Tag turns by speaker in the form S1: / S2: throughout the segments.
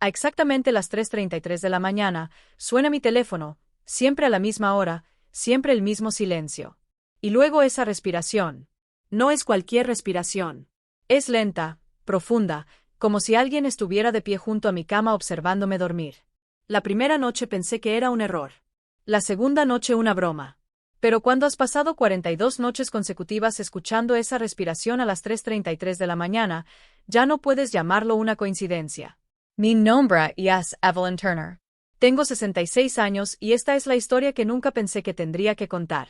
S1: A exactamente las 3:33 de la mañana, suena mi teléfono, siempre a la misma hora, siempre el mismo silencio. Y luego esa respiración. No es cualquier respiración. Es lenta, profunda, como si alguien estuviera de pie junto a mi cama observándome dormir. La primera noche pensé que era un error. La segunda noche una broma. Pero cuando has pasado 42 noches consecutivas escuchando esa respiración a las 3:33 de la mañana, ya no puedes llamarlo una coincidencia. Mi nombre es Evelyn Turner. Tengo 66 años y esta es la historia que nunca pensé que tendría que contar.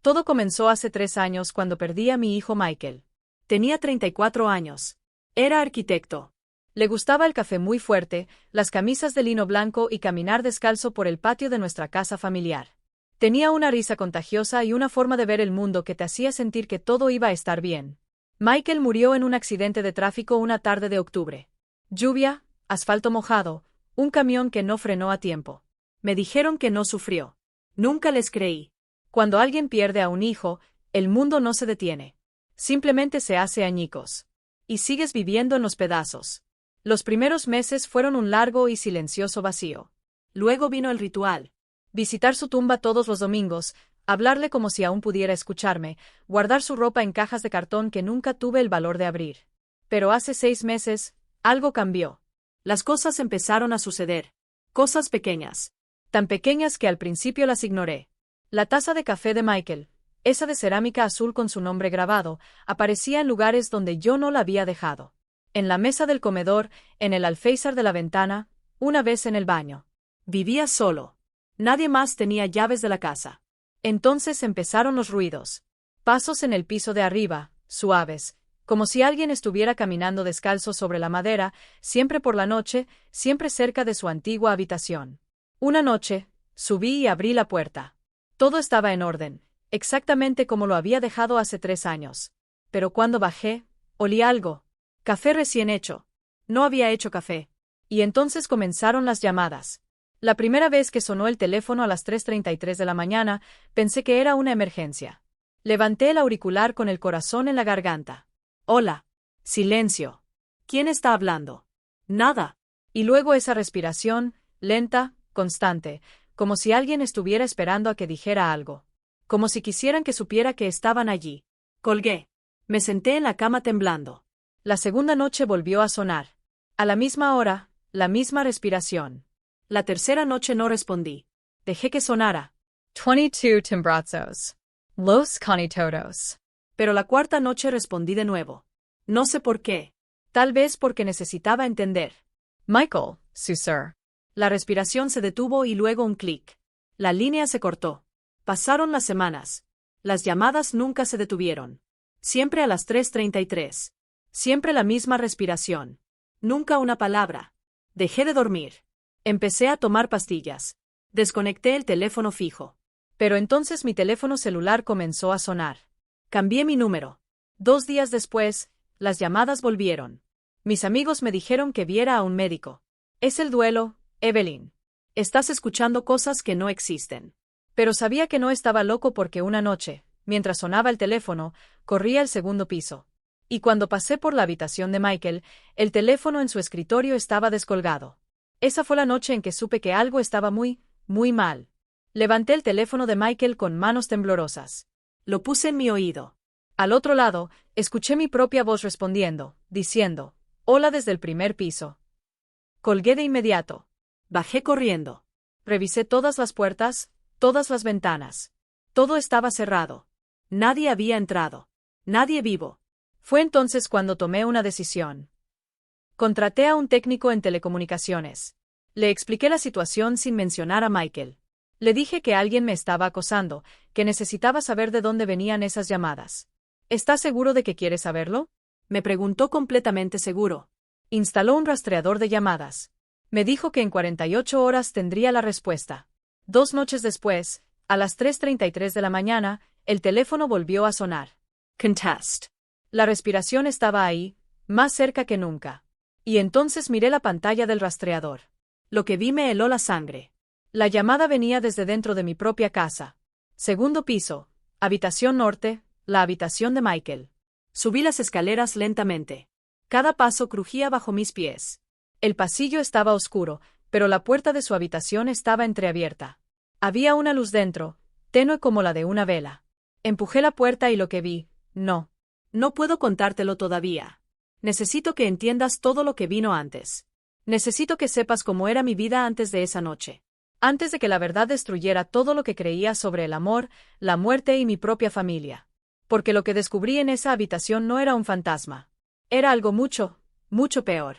S1: Todo comenzó hace 3 años cuando perdí a mi hijo Michael. Tenía 34 años. Era arquitecto. Le gustaba el café muy fuerte, las camisas de lino blanco y caminar descalzo por el patio de nuestra casa familiar. Tenía una risa contagiosa y una forma de ver el mundo que te hacía sentir que todo iba a estar bien. Michael murió en un accidente de tráfico una tarde de octubre. Lluvia, asfalto mojado, un camión que no frenó a tiempo. Me dijeron que no sufrió. Nunca les creí. Cuando alguien pierde a un hijo, el mundo no se detiene. Simplemente se hace añicos. Y sigues viviendo en los pedazos. Los primeros meses fueron un largo y silencioso vacío. Luego vino el ritual. Visitar su tumba todos los domingos, hablarle como si aún pudiera escucharme, guardar su ropa en cajas de cartón que nunca tuve el valor de abrir. Pero hace 6 meses, algo cambió. Las cosas empezaron a suceder. Cosas pequeñas. Tan pequeñas que al principio las ignoré. La taza de café de Michael, esa de cerámica azul con su nombre grabado, aparecía en lugares donde yo no la había dejado. En la mesa del comedor, en el alféizar de la ventana, una vez en el baño. Vivía solo. Nadie más tenía llaves de la casa. Entonces empezaron los ruidos. Pasos en el piso de arriba, suaves, como si alguien estuviera caminando descalzo sobre la madera, siempre por la noche, siempre cerca de su antigua habitación. Una noche, subí y abrí la puerta. Todo estaba en orden, exactamente como lo había dejado hace 3 años. Pero cuando bajé, olí algo. Café recién hecho. No había hecho café. Y entonces comenzaron las llamadas. La primera vez que sonó el teléfono a las 3:33 de la mañana, pensé que era una emergencia. Levanté el auricular con el corazón en la garganta. Hola. Silencio. ¿Quién está hablando? Nada. Y luego esa respiración, lenta, constante, como si alguien estuviera esperando a que dijera algo. Como si quisieran que supiera que estaban allí. Colgué. Me senté en la cama temblando. La segunda noche volvió a sonar. A la misma hora, la misma respiración. La tercera noche no respondí. Dejé que sonara. 22 timbrazos. Los conitodos. Pero la cuarta noche respondí de nuevo. No sé por qué. Tal vez porque necesitaba entender. Michael, sir. La respiración se detuvo y luego un clic. La línea se cortó. Pasaron las semanas. Las llamadas nunca se detuvieron. Siempre a las 3:33. Siempre la misma respiración. Nunca una palabra. Dejé de dormir. Empecé a tomar pastillas. Desconecté el teléfono fijo. Pero entonces mi teléfono celular comenzó a sonar. Cambié mi número. 2 días después, las llamadas volvieron. Mis amigos me dijeron que viera a un médico. Es el duelo, Evelyn. Estás escuchando cosas que no existen. Pero sabía que no estaba loco porque una noche, mientras sonaba el teléfono, corrí al segundo piso. Y cuando pasé por la habitación de Michael, el teléfono en su escritorio estaba descolgado. Esa fue la noche en que supe que algo estaba muy, muy mal. Levanté el teléfono de Michael con manos temblorosas. Lo puse en mi oído. Al otro lado, escuché mi propia voz respondiendo, diciendo, «Hola desde el primer piso». Colgué de inmediato. Bajé corriendo. Revisé todas las puertas, todas las ventanas. Todo estaba cerrado. Nadie había entrado. Nadie vivo. Fue entonces cuando tomé una decisión. Contraté a un técnico en telecomunicaciones. Le expliqué la situación sin mencionar a Michael. Le dije que alguien me estaba acosando, que necesitaba saber de dónde venían esas llamadas. ¿Estás seguro de que quieres saberlo? Me preguntó completamente seguro. Instaló un rastreador de llamadas. Me dijo que en 48 horas tendría la respuesta. 2 noches después, a las 3:33 de la mañana, el teléfono volvió a sonar. Contest. La respiración estaba ahí, más cerca que nunca. Y entonces miré la pantalla del rastreador. Lo que vi me heló la sangre. La llamada venía desde dentro de mi propia casa. Segundo piso, habitación norte, la habitación de Michael. Subí las escaleras lentamente. Cada paso crujía bajo mis pies. El pasillo estaba oscuro, pero la puerta de su habitación estaba entreabierta. Había una luz dentro, tenue como la de una vela. Empujé la puerta y lo que vi, no. No puedo contártelo todavía. Necesito que entiendas todo lo que vino antes. Necesito que sepas cómo era mi vida antes de esa noche. Antes de que la verdad destruyera todo lo que creía sobre el amor, la muerte y mi propia familia. Porque lo que descubrí en esa habitación no era un fantasma. Era algo mucho, mucho peor.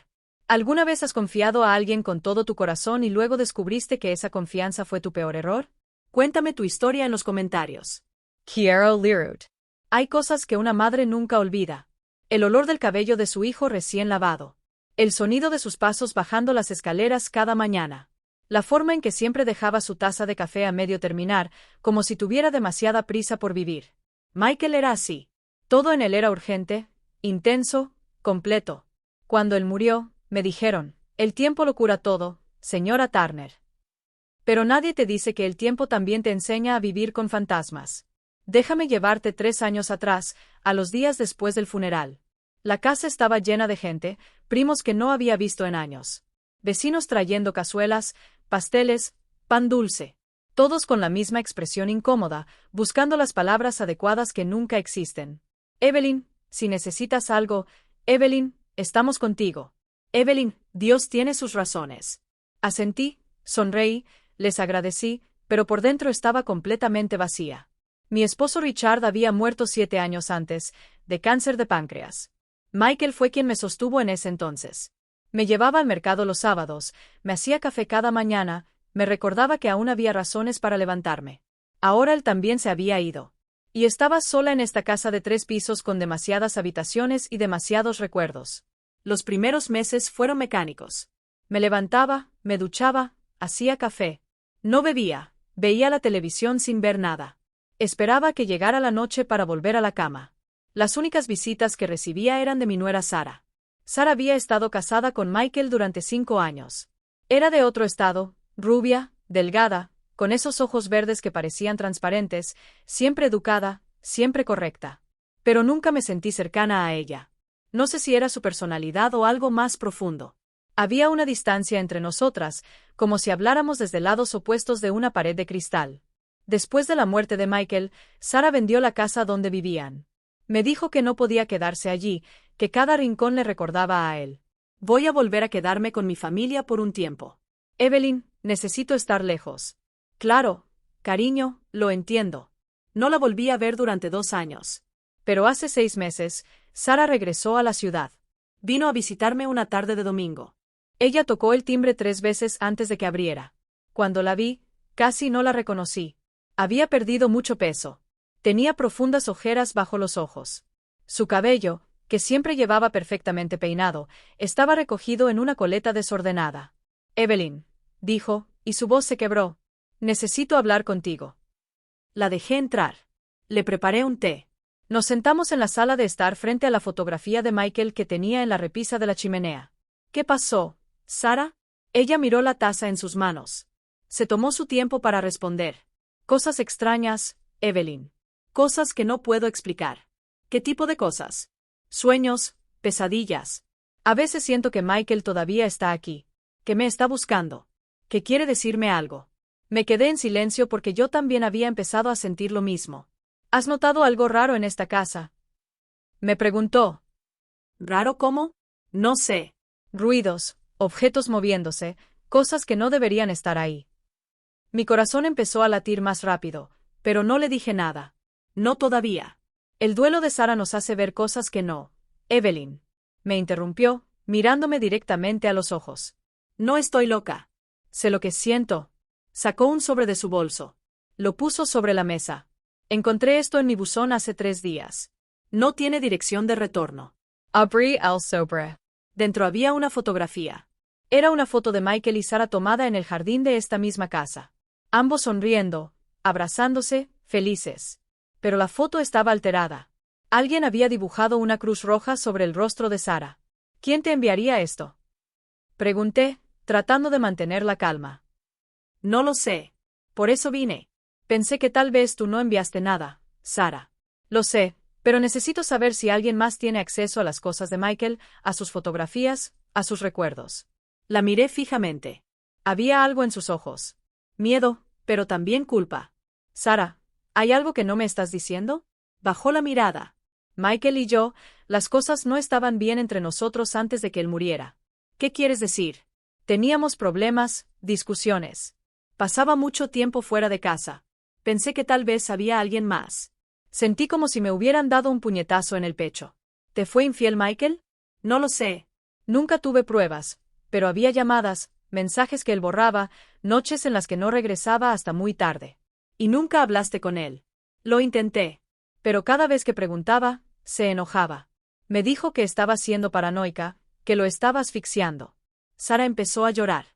S1: ¿Alguna vez has confiado a alguien con todo tu corazón y luego descubriste que esa confianza fue tu peor error? Cuéntame tu historia en los comentarios. Quiero Lirut. Hay cosas que una madre nunca olvida. El olor del cabello de su hijo recién lavado. El sonido de sus pasos bajando las escaleras cada mañana. La forma en que siempre dejaba su taza de café a medio terminar, como si tuviera demasiada prisa por vivir. Michael era así. Todo en él era urgente, intenso, completo. Cuando él murió, me dijeron, el tiempo lo cura todo, señora Turner. Pero nadie te dice que el tiempo también te enseña a vivir con fantasmas. Déjame llevarte 3 años atrás, a los días después del funeral. La casa estaba llena de gente, primos que no había visto en años. Vecinos trayendo cazuelas, pasteles, pan dulce. Todos con la misma expresión incómoda, buscando las palabras adecuadas que nunca existen. Evelyn, si necesitas algo, Evelyn, estamos contigo. Evelyn, Dios tiene sus razones. Asentí, sonreí, les agradecí, pero por dentro estaba completamente vacía. Mi esposo Richard había muerto 7 años antes, de cáncer de páncreas. Michael fue quien me sostuvo en ese entonces. Me llevaba al mercado los sábados, me hacía café cada mañana, me recordaba que aún había razones para levantarme. Ahora él también se había ido. Y estaba sola en esta casa de 3 pisos con demasiadas habitaciones y demasiados recuerdos. Los primeros meses fueron mecánicos. Me levantaba, me duchaba, hacía café. No bebía, veía la televisión sin ver nada. Esperaba que llegara la noche para volver a la cama. Las únicas visitas que recibía eran de mi nuera Sara. Sara había estado casada con Michael durante 5 años. Era de otro estado, rubia, delgada, con esos ojos verdes que parecían transparentes, siempre educada, siempre correcta. Pero nunca me sentí cercana a ella. No sé si era su personalidad o algo más profundo. Había una distancia entre nosotras, como si habláramos desde lados opuestos de una pared de cristal. Después de la muerte de Michael, Sara vendió la casa donde vivían. Me dijo que no podía quedarse allí, que cada rincón le recordaba a él. Voy a volver a quedarme con mi familia por un tiempo. Evelyn, necesito estar lejos. Claro, cariño, lo entiendo. No la volví a ver durante 2 años. Pero hace 6 meses, Sara regresó a la ciudad. Vino a visitarme una tarde de domingo. Ella tocó el timbre 3 veces antes de que abriera. Cuando la vi, casi no la reconocí. Había perdido mucho peso. Tenía profundas ojeras bajo los ojos. Su cabello, que siempre llevaba perfectamente peinado, estaba recogido en una coleta desordenada. Evelyn, dijo, y su voz se quebró. Necesito hablar contigo. La dejé entrar. Le preparé un té. Nos sentamos en la sala de estar frente a la fotografía de Michael que tenía en la repisa de la chimenea. ¿Qué pasó, Sara? Ella miró la taza en sus manos. Se tomó su tiempo para responder. Cosas extrañas, Evelyn. Cosas que no puedo explicar. ¿Qué tipo de cosas? Sueños, pesadillas. A veces siento que Michael todavía está aquí, que me está buscando, que quiere decirme algo. Me quedé en silencio porque yo también había empezado a sentir lo mismo. ¿Has notado algo raro en esta casa? Me preguntó. ¿Raro cómo? No sé. Ruidos, objetos moviéndose, cosas que no deberían estar ahí. Mi corazón empezó a latir más rápido, pero no le dije nada. No todavía. El duelo de Sara nos hace ver cosas que no. Evelyn. Me interrumpió, mirándome directamente a los ojos. No estoy loca. Sé lo que siento. Sacó un sobre de su bolso. Lo puso sobre la mesa. Encontré esto en mi buzón hace 3 días. No tiene dirección de retorno. Abrí el sobre. Dentro había una fotografía. Era una foto de Michael y Sara tomada en el jardín de esta misma casa. Ambos sonriendo, abrazándose, felices. Pero la foto estaba alterada. Alguien había dibujado una cruz roja sobre el rostro de Sara. ¿Quién te enviaría esto? Pregunté, tratando de mantener la calma. No lo sé. Por eso vine. Pensé que tal vez tú no enviaste nada, Sara. Lo sé, pero necesito saber si alguien más tiene acceso a las cosas de Michael, a sus fotografías, a sus recuerdos. La miré fijamente. Había algo en sus ojos. Miedo, pero también culpa. Sara, ¿hay algo que no me estás diciendo? Bajó la mirada. Michael y yo, las cosas no estaban bien entre nosotros antes de que él muriera. ¿Qué quieres decir? Teníamos problemas, discusiones. Pasaba mucho tiempo fuera de casa. Pensé que tal vez había alguien más. Sentí como si me hubieran dado un puñetazo en el pecho. ¿Te fue infiel Michael? No lo sé. Nunca tuve pruebas, pero había llamadas, mensajes que él borraba, noches en las que no regresaba hasta muy tarde. Y nunca hablaste con él. Lo intenté. Pero cada vez que preguntaba, se enojaba. Me dijo que estaba siendo paranoica, que lo estaba asfixiando. Sara empezó a llorar.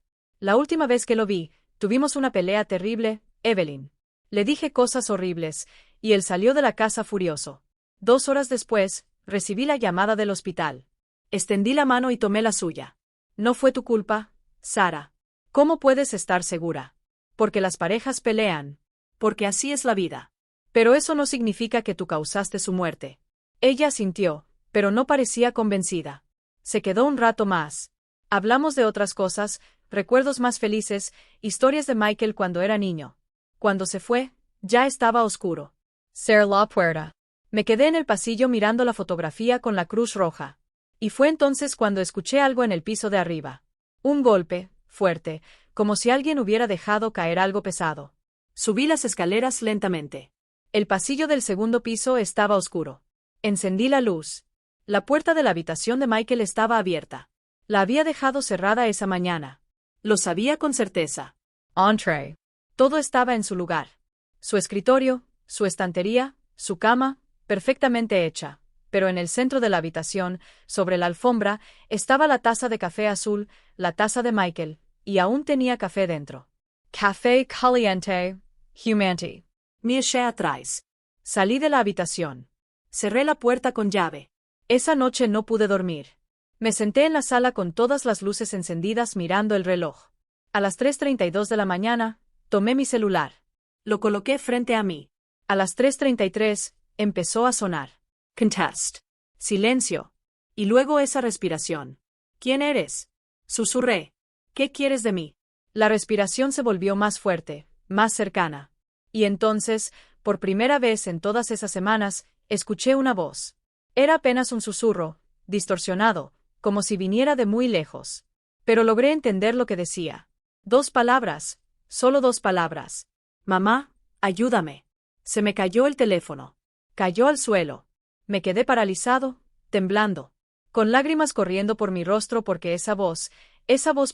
S1: La última vez que lo vi, tuvimos una pelea terrible, Evelyn. Le dije cosas horribles, y él salió de la casa furioso. 2 horas después, recibí la llamada del hospital. Extendí la mano y tomé la suya. No fue tu culpa, Sara. ¿Cómo puedes estar segura? Porque las parejas pelean. Porque así es la vida. Pero eso no significa que tú causaste su muerte. Ella asintió, pero no parecía convencida. Se quedó un rato más. Hablamos de otras cosas, recuerdos más felices, historias de Michael cuando era niño. Cuando se fue, ya estaba oscuro. Cerré la puerta. Me quedé en el pasillo mirando la fotografía con la cruz roja. Y fue entonces cuando escuché algo en el piso de arriba. Un golpe, fuerte, como si alguien hubiera dejado caer algo pesado. Subí las escaleras lentamente. El pasillo del segundo piso estaba oscuro. Encendí la luz. La puerta de la habitación de Michael estaba abierta. La había dejado cerrada esa mañana. Lo sabía con certeza. Entré. Todo estaba en su lugar. Su escritorio, su estantería, su cama, perfectamente hecha. Pero en el centro de la habitación, sobre la alfombra, estaba la taza de café azul, la taza de Michael, y aún tenía café dentro. Café caliente, humanity. Me eché atrás. Salí de la habitación. Cerré la puerta con llave. Esa noche no pude dormir. Me senté en la sala con todas las luces encendidas mirando el reloj. A las 3:32 de la mañana, tomé mi celular. Lo coloqué frente a mí. A las 3:33, empezó a sonar. Contest. Silencio. Y luego esa respiración. ¿Quién eres? Susurré. ¿Qué quieres de mí? La respiración se volvió más fuerte, más cercana. Y entonces, por primera vez en todas esas semanas, escuché una voz. Era apenas un susurro, distorsionado, como si viniera de muy lejos. Pero logré entender lo que decía. 2 palabras, solo 2 palabras. Mamá, ayúdame. Se me cayó el teléfono. Cayó al suelo. Me quedé paralizado, temblando, con lágrimas corriendo por mi rostro porque esa voz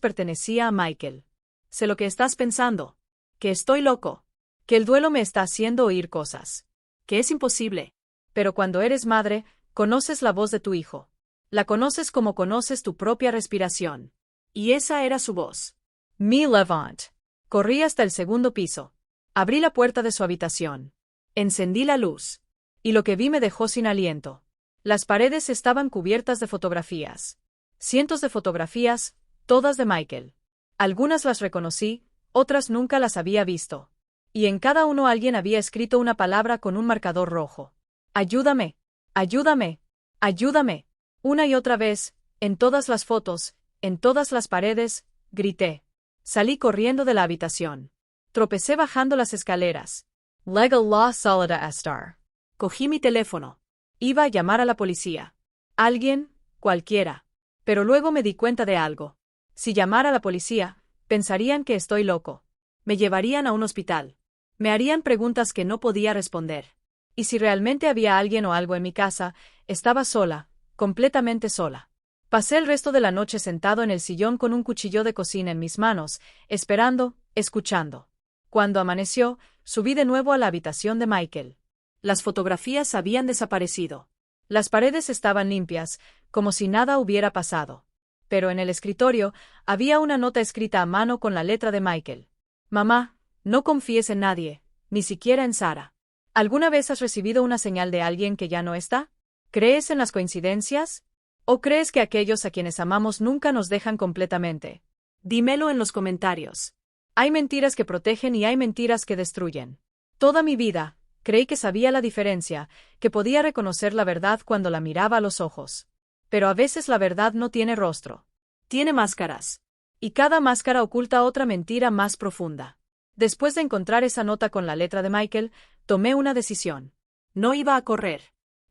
S1: pertenecía a Michael. Sé lo que estás pensando. Que estoy loco. Que el duelo me está haciendo oír cosas. Que es imposible. Pero cuando eres madre, conoces la voz de tu hijo. La conoces como conoces tu propia respiración. Y esa era su voz. Me levant. Corrí hasta el segundo piso. Abrí la puerta de su habitación. Encendí la luz. Y lo que vi me dejó sin aliento. Las paredes estaban cubiertas de fotografías. Cientos de fotografías, todas de Michael. Algunas las reconocí, otras nunca las había visto. Y en cada uno alguien había escrito una palabra con un marcador rojo. Ayúdame, ayúdame, ayúdame. Una y otra vez, en todas las fotos, en todas las paredes, grité. Salí corriendo de la habitación. Tropecé bajando las escaleras. Lega la salida estar. Cogí mi teléfono. Iba a llamar a la policía. Alguien, cualquiera. Pero luego me di cuenta de algo. Si llamara a la policía, pensarían que estoy loco. Me llevarían a un hospital. Me harían preguntas que no podía responder. Y si realmente había alguien o algo en mi casa, estaba sola, completamente sola. Pasé el resto de la noche sentado en el sillón con un cuchillo de cocina en mis manos, esperando, escuchando. Cuando amaneció, subí de nuevo a la habitación de Michael. Las fotografías habían desaparecido. Las paredes estaban limpias, como si nada hubiera pasado. Pero en el escritorio había una nota escrita a mano con la letra de Michael. Mamá, no confíes en nadie, ni siquiera en Sara. ¿Alguna vez has recibido una señal de alguien que ya no está? ¿Crees en las coincidencias? ¿O crees que aquellos a quienes amamos nunca nos dejan completamente? Dímelo en los comentarios. Hay mentiras que protegen y hay mentiras que destruyen. Toda mi vida, creí que sabía la diferencia, que podía reconocer la verdad cuando la miraba a los ojos. Pero a veces la verdad no tiene rostro. Tiene máscaras. Y cada máscara oculta otra mentira más profunda. Después de encontrar esa nota con la letra de Michael, tomé una decisión. No iba a correr.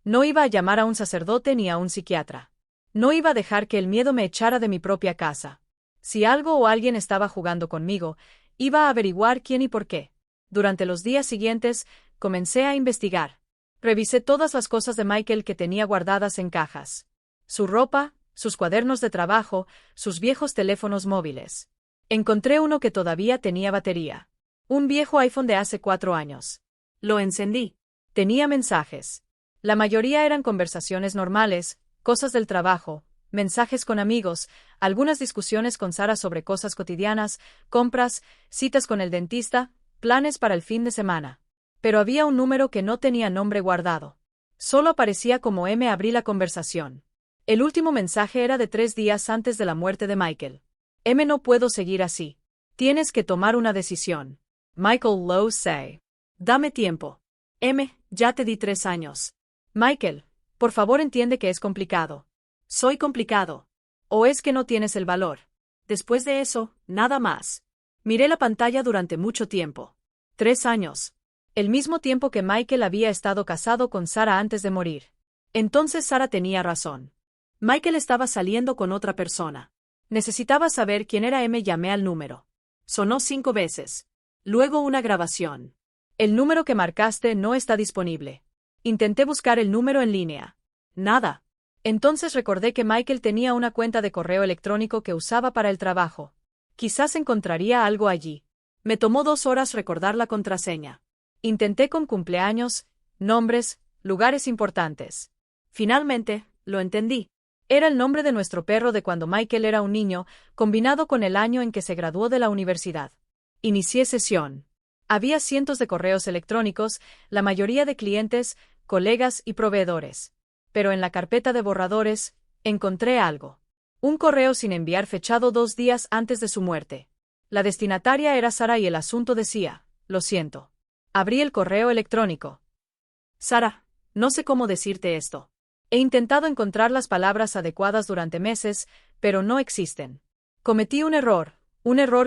S1: No iba a llamar a un sacerdote ni a un psiquiatra. No iba a dejar que el miedo me echara de mi propia casa. Si algo o alguien estaba jugando conmigo, iba a averiguar quién y por qué. Durante los días siguientes, comencé a investigar. Revisé todas las cosas de Michael que tenía guardadas en cajas. Su ropa, sus cuadernos de trabajo, sus viejos teléfonos móviles. Encontré uno que todavía tenía batería. Un viejo iPhone de hace 4 años. Lo encendí. Tenía mensajes. La mayoría eran conversaciones normales, cosas del trabajo, mensajes con amigos, algunas discusiones con Sara sobre cosas cotidianas, compras, citas con el dentista, planes para el fin de semana. Pero había un número que no tenía nombre guardado. Solo aparecía como M. Abrí la conversación. El último mensaje era de 3 días antes de la muerte de Michael. M. No puedo seguir así. Tienes que tomar una decisión. Michael Lowe say. Dame tiempo. M. Ya te di 3 años. Michael, por favor entiende que es complicado. Soy complicado. ¿O es que no tienes el valor? Después de eso, nada más. Miré la pantalla durante mucho tiempo. 3 años. El mismo tiempo que Michael había estado casado con Sara antes de morir. Entonces Sara tenía razón. Michael estaba saliendo con otra persona. Necesitaba saber quién era M. Llamé al número. Sonó 5 veces. Luego una grabación. El número que marcaste no está disponible. Intenté buscar el número en línea. Nada. Entonces recordé que Michael tenía una cuenta de correo electrónico que usaba para el trabajo. Quizás encontraría algo allí. Me tomó 2 horas recordar la contraseña. Intenté con cumpleaños, nombres, lugares importantes. Finalmente, lo entendí. Era el nombre de nuestro perro de cuando Michael era un niño, combinado con el año en que se graduó de la universidad. Inicié sesión. Había cientos de correos electrónicos, la mayoría de clientes, colegas y proveedores. Pero en la carpeta de borradores, encontré algo. Un correo sin enviar fechado 2 días antes de su muerte. La destinataria era Sara y el asunto decía, lo siento. Abrí el correo electrónico. Sara, no sé cómo decirte esto. He intentado encontrar las palabras adecuadas durante meses, pero no existen. Cometí un error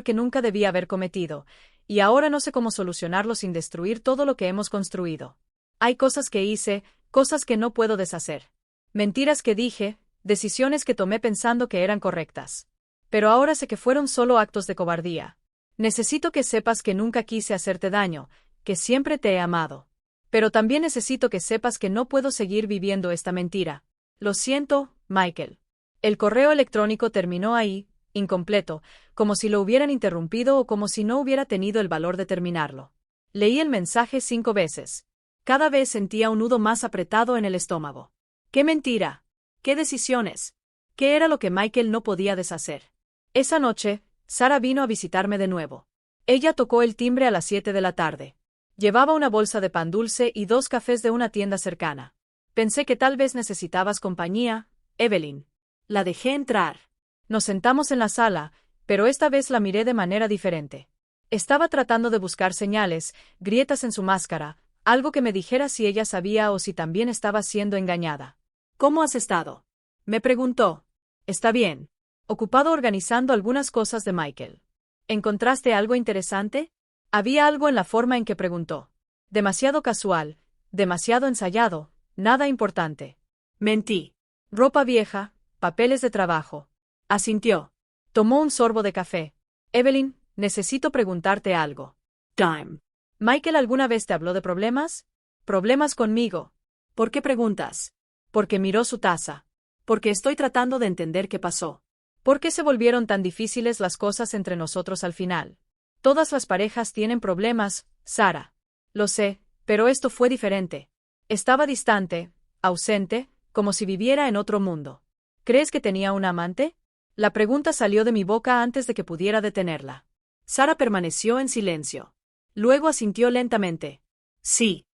S1: que nunca debía haber cometido, y ahora no sé cómo solucionarlo sin destruir todo lo que hemos construido. Hay cosas que hice, cosas que no puedo deshacer. Mentiras que dije, decisiones que tomé pensando que eran correctas. Pero ahora sé que fueron solo actos de cobardía. Necesito que sepas que nunca quise hacerte daño, que siempre te he amado. Pero también necesito que sepas que no puedo seguir viviendo esta mentira. Lo siento, Michael. El correo electrónico terminó ahí, incompleto, como si lo hubieran interrumpido o como si no hubiera tenido el valor de terminarlo. Leí el mensaje 5 veces. Cada vez sentía un nudo más apretado en el estómago. ¡Qué mentira! ¡Qué decisiones! ¿Qué era lo que Michael no podía deshacer? Esa noche, Sara vino a visitarme de nuevo. Ella tocó el timbre a las 7 de la tarde. Llevaba una bolsa de pan dulce y 2 cafés de una tienda cercana. Pensé que tal vez necesitabas compañía, Evelyn. La dejé entrar. Nos sentamos en la sala, pero esta vez la miré de manera diferente. Estaba tratando de buscar señales, grietas en su máscara, algo que me dijera si ella sabía o si también estaba siendo engañada. ¿Cómo has estado? Me preguntó. Está bien. Ocupado organizando algunas cosas de Michael. ¿Encontraste algo interesante? Había algo en la forma en que preguntó. Demasiado casual, demasiado ensayado, nada importante. Mentí. Ropa vieja, papeles de trabajo. Asintió. Tomó un sorbo de café. Evelyn, necesito preguntarte algo. Time. ¿Michael alguna vez te habló de problemas? ¿Problemas conmigo? ¿Por qué preguntas? Porque miró su taza. Porque estoy tratando de entender qué pasó. ¿Por qué se volvieron tan difíciles las cosas entre nosotros al final? Todas las parejas tienen problemas, Sara. Lo sé, pero esto fue diferente. Estaba distante, ausente, como si viviera en otro mundo. ¿Crees que tenía un amante? La pregunta salió de mi boca antes de que pudiera detenerla. Sara permaneció en silencio. Luego asintió lentamente. Sí,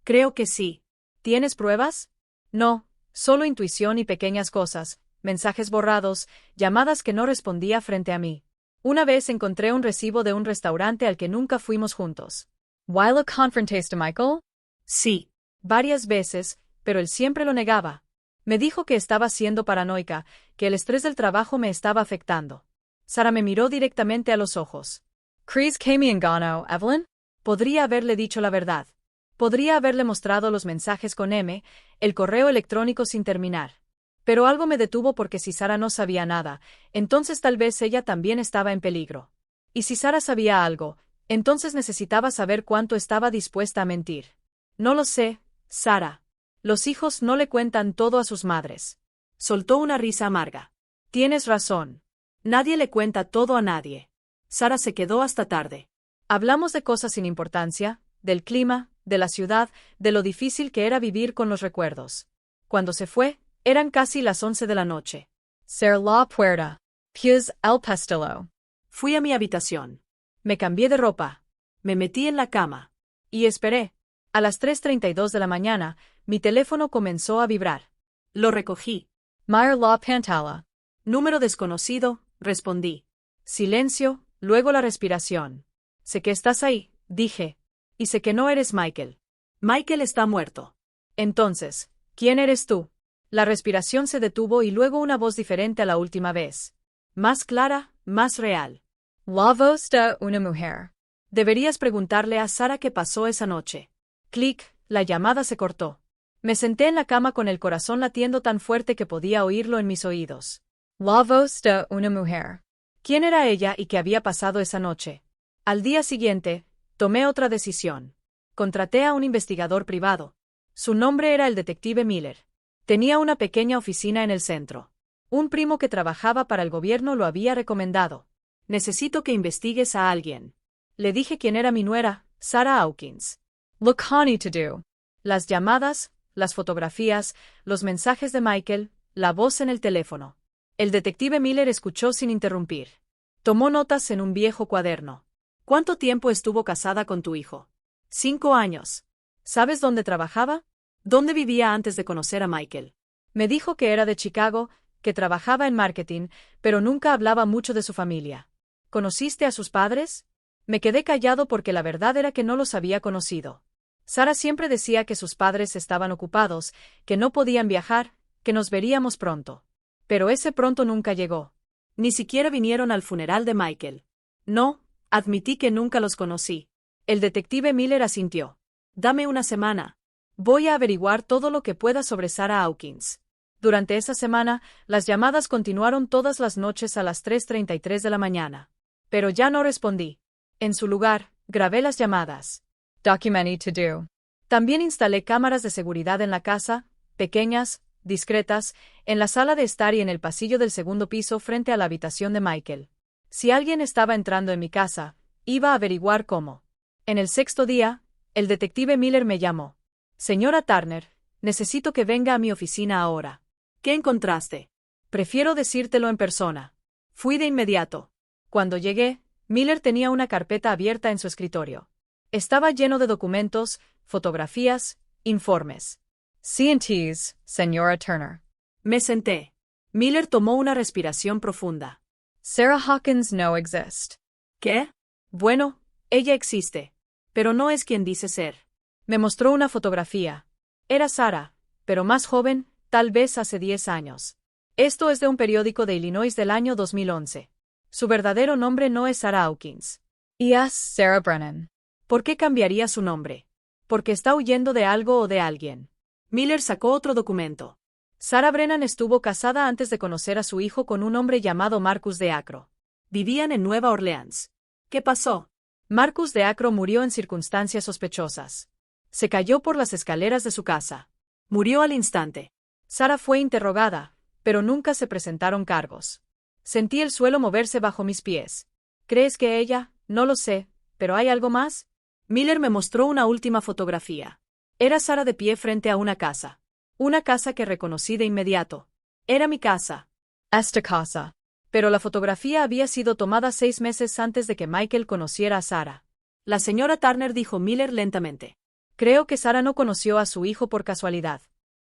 S1: creo que sí. ¿Tienes pruebas? No, solo intuición y pequeñas cosas, mensajes borrados, llamadas que no respondía frente a mí. Una vez encontré un recibo de un restaurante al que nunca fuimos juntos. ¿While a confrontaste Michael? Sí, varias veces, pero él siempre lo negaba. Me dijo que estaba siendo paranoica, que el estrés del trabajo me estaba afectando. Sara me miró directamente a los ojos. ¿Crees que me engañó, Evelyn? Podría haberle dicho la verdad. Podría haberle mostrado los mensajes con M, el correo electrónico sin terminar. Pero algo me detuvo porque si Sara no sabía nada, entonces tal vez ella también estaba en peligro. Y si Sara sabía algo, entonces necesitaba saber cuánto estaba dispuesta a mentir. No lo sé, Sara. Los hijos no le cuentan todo a sus madres. Soltó una risa amarga. Tienes razón. Nadie le cuenta todo a nadie. Sara se quedó hasta tarde. Hablamos de cosas sin importancia, del clima, de la ciudad, de lo difícil que era vivir con los recuerdos. Cuando se fue, eran casi las 11 de la noche. Cerré la puerta. Puse el pestillo. Fui a mi habitación. Me cambié de ropa. Me metí en la cama. Y esperé. A las 3:32 de la mañana, mi teléfono comenzó a vibrar. Lo recogí. Mir la pantalla. Número desconocido, respondí. Silencio, luego la respiración. Sé que estás ahí, dije. Y sé que no eres Michael. Michael está muerto. Entonces, ¿quién eres tú? La respiración se detuvo y luego una voz diferente a la última vez. Más clara, más real. La voz de una mujer. Deberías preguntarle a Sara qué pasó esa noche. Clic, la llamada se cortó. Me senté en la cama con el corazón latiendo tan fuerte que podía oírlo en mis oídos. La voz de una mujer. ¿Quién era ella y qué había pasado esa noche? Al día siguiente, tomé otra decisión. Contraté a un investigador privado. Su nombre era el detective Miller. Tenía una pequeña oficina en el centro. Un primo que trabajaba para el gobierno lo había recomendado. Necesito que investigues a alguien. Le dije quién era mi nuera, Sarah Hawkins. Lo que need to do. Las llamadas, las fotografías, los mensajes de Michael, la voz en el teléfono. El detective Miller escuchó sin interrumpir. Tomó notas en un viejo cuaderno. ¿Cuánto tiempo estuvo casada con tu hijo? 5 años. ¿Sabes dónde trabajaba? ¿Dónde vivía antes de conocer a Michael? Me dijo que era de Chicago, que trabajaba en marketing, pero nunca hablaba mucho de su familia. ¿Conociste a sus padres? Me quedé callado porque la verdad era que no los había conocido. Sara siempre decía que sus padres estaban ocupados, que no podían viajar, que nos veríamos pronto. Pero ese pronto nunca llegó. Ni siquiera vinieron al funeral de Michael. No, admití que nunca los conocí. El detective Miller asintió. Dame una semana. Voy a averiguar todo lo que pueda sobre Sarah Hawkins. Durante esa semana, las llamadas continuaron todas las noches a las 3:33 de la mañana. Pero ya no respondí. En su lugar, grabé las llamadas. Documented to do. También instalé cámaras de seguridad en la casa, pequeñas, discretas, en la sala de estar y en el pasillo del segundo piso frente a la habitación de Michael. Si alguien estaba entrando en mi casa, iba a averiguar cómo. En el 6º día, el detective Miller me llamó. Señora Turner, necesito que venga a mi oficina ahora. ¿Qué encontraste? Prefiero decírtelo en persona. Fui de inmediato. Cuando llegué, Miller tenía una carpeta abierta en su escritorio. Estaba lleno de documentos, fotografías, informes. C&Ts, señora Turner. Me senté. Miller tomó una respiración profunda. Sarah Hawkins no existe. ¿Qué? Bueno, ella existe. Pero no es quien dice ser. Me mostró una fotografía. Era Sarah, pero más joven, tal vez hace 10 años. Esto es de un periódico de Illinois del año 2011. Su verdadero nombre no es Sarah Hawkins. Y es Sarah Brennan. ¿Por qué cambiaría su nombre? Porque está huyendo de algo o de alguien. Miller sacó otro documento. Sarah Brennan estuvo casada antes de conocer a su hijo con un hombre llamado Marcus de Acro. Vivían en Nueva Orleans. ¿Qué pasó? Marcus de Acro murió en circunstancias sospechosas. Se cayó por las escaleras de su casa. Murió al instante. Sarah fue interrogada, pero nunca se presentaron cargos. Sentí el suelo moverse bajo mis pies. ¿Crees que ella? No lo sé, pero ¿hay algo más? Miller me mostró una última fotografía. Era Sarah de pie frente a una casa. Una casa que reconocí de inmediato. Era mi casa. Esta casa. Pero la fotografía había sido tomada 6 meses antes de que Michael conociera a Sarah. La señora Turner, dijo Miller lentamente. Creo que Sarah no conoció a su hijo por casualidad.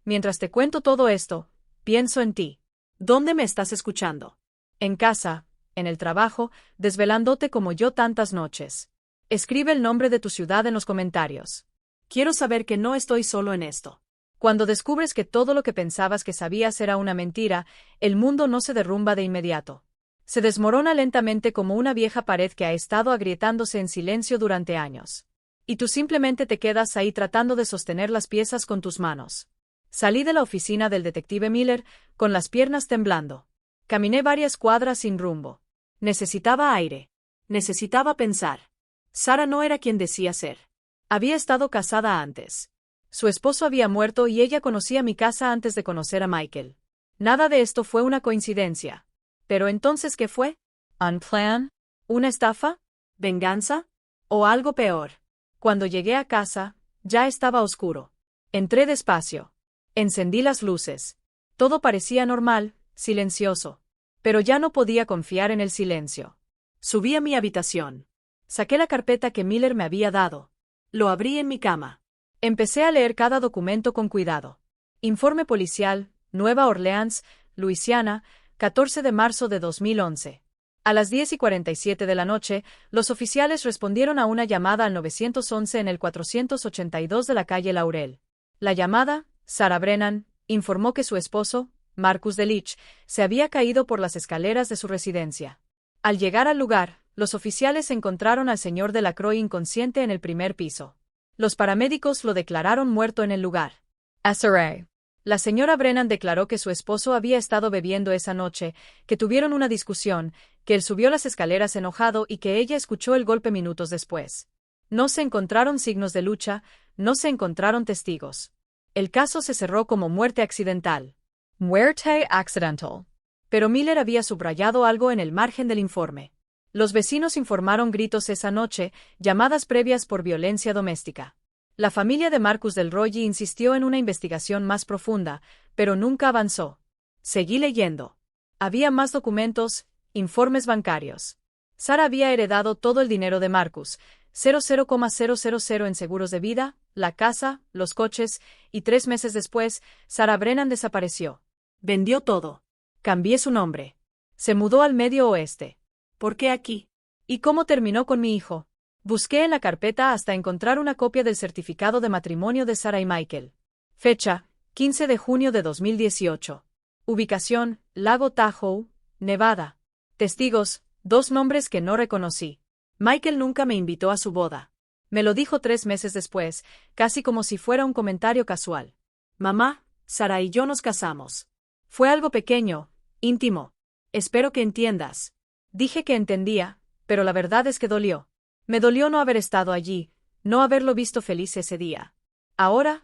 S1: Mientras te cuento todo esto, pienso en ti. ¿Dónde me estás escuchando? En casa, en el trabajo, desvelándote como yo tantas noches. Escribe el nombre de tu ciudad en los comentarios. Quiero saber que no estoy solo en esto. Cuando descubres que todo lo que pensabas que sabías era una mentira, el mundo no se derrumba de inmediato. Se desmorona lentamente como una vieja pared que ha estado agrietándose en silencio durante años. Y tú simplemente te quedas ahí tratando de sostener las piezas con tus manos. Salí de la oficina del detective Miller, con las piernas temblando. Caminé varias cuadras sin rumbo. Necesitaba aire. Necesitaba pensar. Sarah no era quien decía ser. Había estado casada antes. Su esposo había muerto y ella conocía mi casa antes de conocer a Michael. Nada de esto fue una coincidencia. ¿Pero entonces qué fue? ¿Un plan? ¿Una estafa? ¿Venganza? ¿O algo peor? Cuando llegué a casa, ya estaba oscuro. Entré despacio. Encendí las luces. Todo parecía normal, silencioso. Pero ya no podía confiar en el silencio. Subí a mi habitación. Saqué la carpeta que Miller me había dado. Lo abrí en mi cama. Empecé a leer cada documento con cuidado. Informe policial, Nueva Orleans, Luisiana, 14 de marzo de 2011. A las 10:47 de la noche, los oficiales respondieron a una llamada al 911 en el 482 de la calle Laurel. La llamada, Sarah Brennan, informó que su esposo, Marcus DeLitch, se había caído por las escaleras de su residencia. Al llegar al lugar, los oficiales encontraron al señor Delacroix inconsciente en el primer piso. Los paramédicos lo declararon muerto en el lugar. SRA. La señora Brennan declaró que su esposo había estado bebiendo esa noche, que tuvieron una discusión, que él subió las escaleras enojado y que ella escuchó el golpe minutos después. No se encontraron signos de lucha, no se encontraron testigos. El caso se cerró como muerte accidental. Muerte accidental. Pero Miller había subrayado algo en el margen del informe. Los vecinos informaron gritos esa noche, llamadas previas por violencia doméstica. La familia de Marcus Del Roy insistió en una investigación más profunda, pero nunca avanzó. Seguí leyendo. Había más documentos, informes bancarios. Sarah había heredado todo el dinero de Marcus, 00,000 en seguros de vida, la casa, los coches, y 3 meses después, Sarah Brennan desapareció. Vendió todo. Cambié su nombre. Se mudó al Medio Oeste. ¿Por qué aquí? ¿Y cómo terminó con mi hijo? Busqué en la carpeta hasta encontrar una copia del certificado de matrimonio de Sarah y Michael. Fecha, 15 de junio de 2018. Ubicación, Lago Tahoe, Nevada. Testigos, 2 nombres que no reconocí. Michael nunca me invitó a su boda. Me lo dijo 3 meses después, casi como si fuera un comentario casual. Mamá, Sarah y yo nos casamos. Fue algo pequeño, íntimo. Espero que entiendas. Dije que entendía, pero la verdad es que dolió. Me dolió no haber estado allí, no haberlo visto feliz ese día. Ahora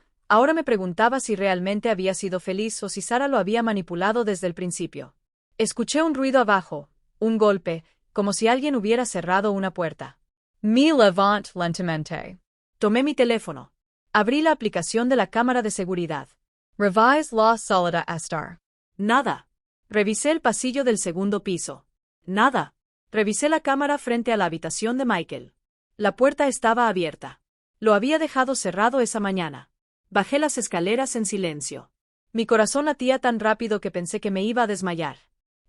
S1: me preguntaba si realmente había sido feliz o si Sarah lo había manipulado desde el principio. Escuché un ruido abajo, un golpe, como si alguien hubiera cerrado una puerta. Me levanté lentamente. Tomé mi teléfono. Abrí la aplicación de la cámara de seguridad. Revise la sala de estar. Nada. Revisé el pasillo del segundo piso. Nada. Revisé la cámara frente a la habitación de Michael. La puerta estaba abierta. Lo había dejado cerrado esa mañana. Bajé las escaleras en silencio. Mi corazón latía tan rápido que pensé que me iba a desmayar.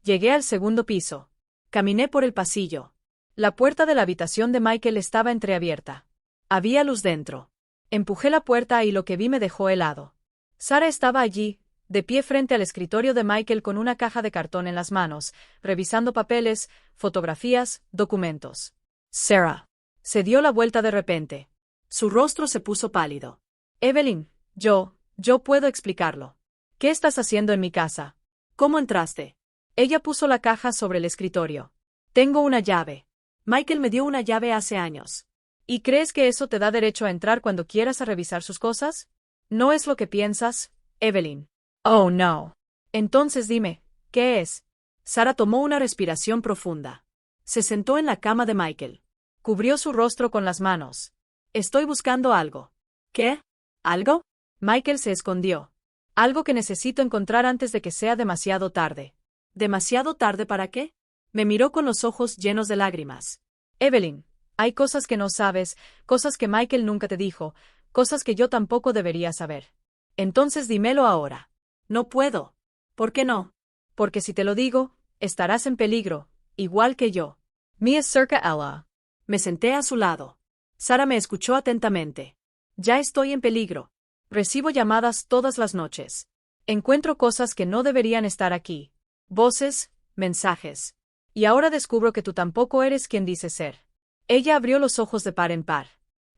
S1: Llegué al segundo piso. Caminé por el pasillo. La puerta de la habitación de Michael estaba entreabierta. Había luz dentro. Empujé la puerta y lo que vi me dejó helado. Sarah estaba allí, de pie frente al escritorio de Michael con una caja de cartón en las manos, revisando papeles, fotografías, documentos. Sarah. Se dio la vuelta de repente. Su rostro se puso pálido. Evelyn, yo puedo explicarlo. ¿Qué estás haciendo en mi casa? ¿Cómo entraste? Ella puso la caja sobre el escritorio. Tengo una llave. Michael me dio una llave hace años. ¿Y crees que eso te da derecho a entrar cuando quieras a revisar sus cosas? No es lo que piensas, Evelyn. Oh, no. Entonces dime, ¿qué es? Sarah tomó una respiración profunda. Se sentó en la cama de Michael. Cubrió su rostro con las manos. Estoy buscando algo. ¿Qué? ¿Algo? Michael se escondió. Algo que necesito encontrar antes de que sea demasiado tarde. ¿Demasiado tarde para qué? Me miró con los ojos llenos de lágrimas. Evelyn, hay cosas que no sabes, cosas que Michael nunca te dijo, cosas que yo tampoco debería saber. Entonces dímelo ahora. No puedo. ¿Por qué no? Porque si te lo digo, estarás en peligro, igual que yo. Me acerca ella. Me senté a su lado. Sarah me escuchó atentamente. Ya estoy en peligro. Recibo llamadas todas las noches. Encuentro cosas que no deberían estar aquí. Voces, mensajes. Y ahora descubro que tú tampoco eres quien dices ser. Ella abrió los ojos de par en par.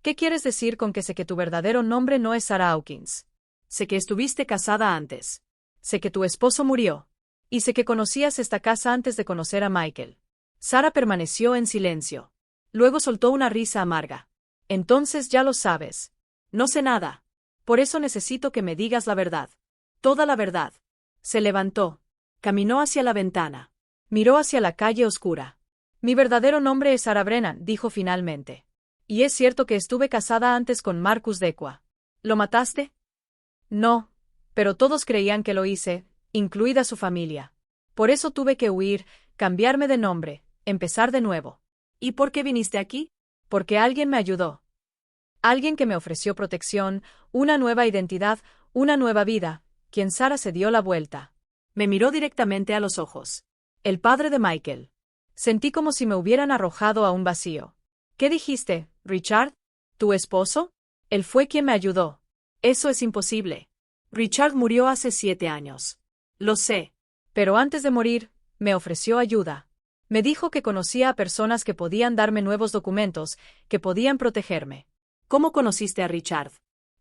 S1: ¿Qué quieres decir con que sé que tu verdadero nombre no es Sarah Hawkins? Sé que estuviste casada antes. Sé que tu esposo murió. Y sé que conocías esta casa antes de conocer a Michael. Sarah permaneció en silencio. Luego soltó una risa amarga. Entonces ya lo sabes. No sé nada. Por eso necesito que me digas la verdad. Toda la verdad. Se levantó. Caminó hacia la ventana. Miró hacia la calle oscura. Mi verdadero nombre es Sarah Brennan, dijo finalmente. Y es cierto que estuve casada antes con Marcus Dequa. ¿Lo mataste? No, pero todos creían que lo hice, incluida su familia. Por eso tuve que huir, cambiarme de nombre, empezar de nuevo. ¿Y por qué viniste aquí? Porque alguien me ayudó. Alguien que me ofreció protección, una nueva identidad, una nueva vida, quien Sarah se dio la vuelta. Me miró directamente a los ojos. El padre de Michael. Sentí como si me hubieran arrojado a un vacío. ¿Qué dijiste, Richard? ¿Tu esposo? Él fue quien me ayudó. Eso es imposible. Richard murió hace 7 años. Lo sé. Pero antes de morir, me ofreció ayuda. Me dijo que conocía a personas que podían darme nuevos documentos, que podían protegerme. ¿Cómo conociste a Richard?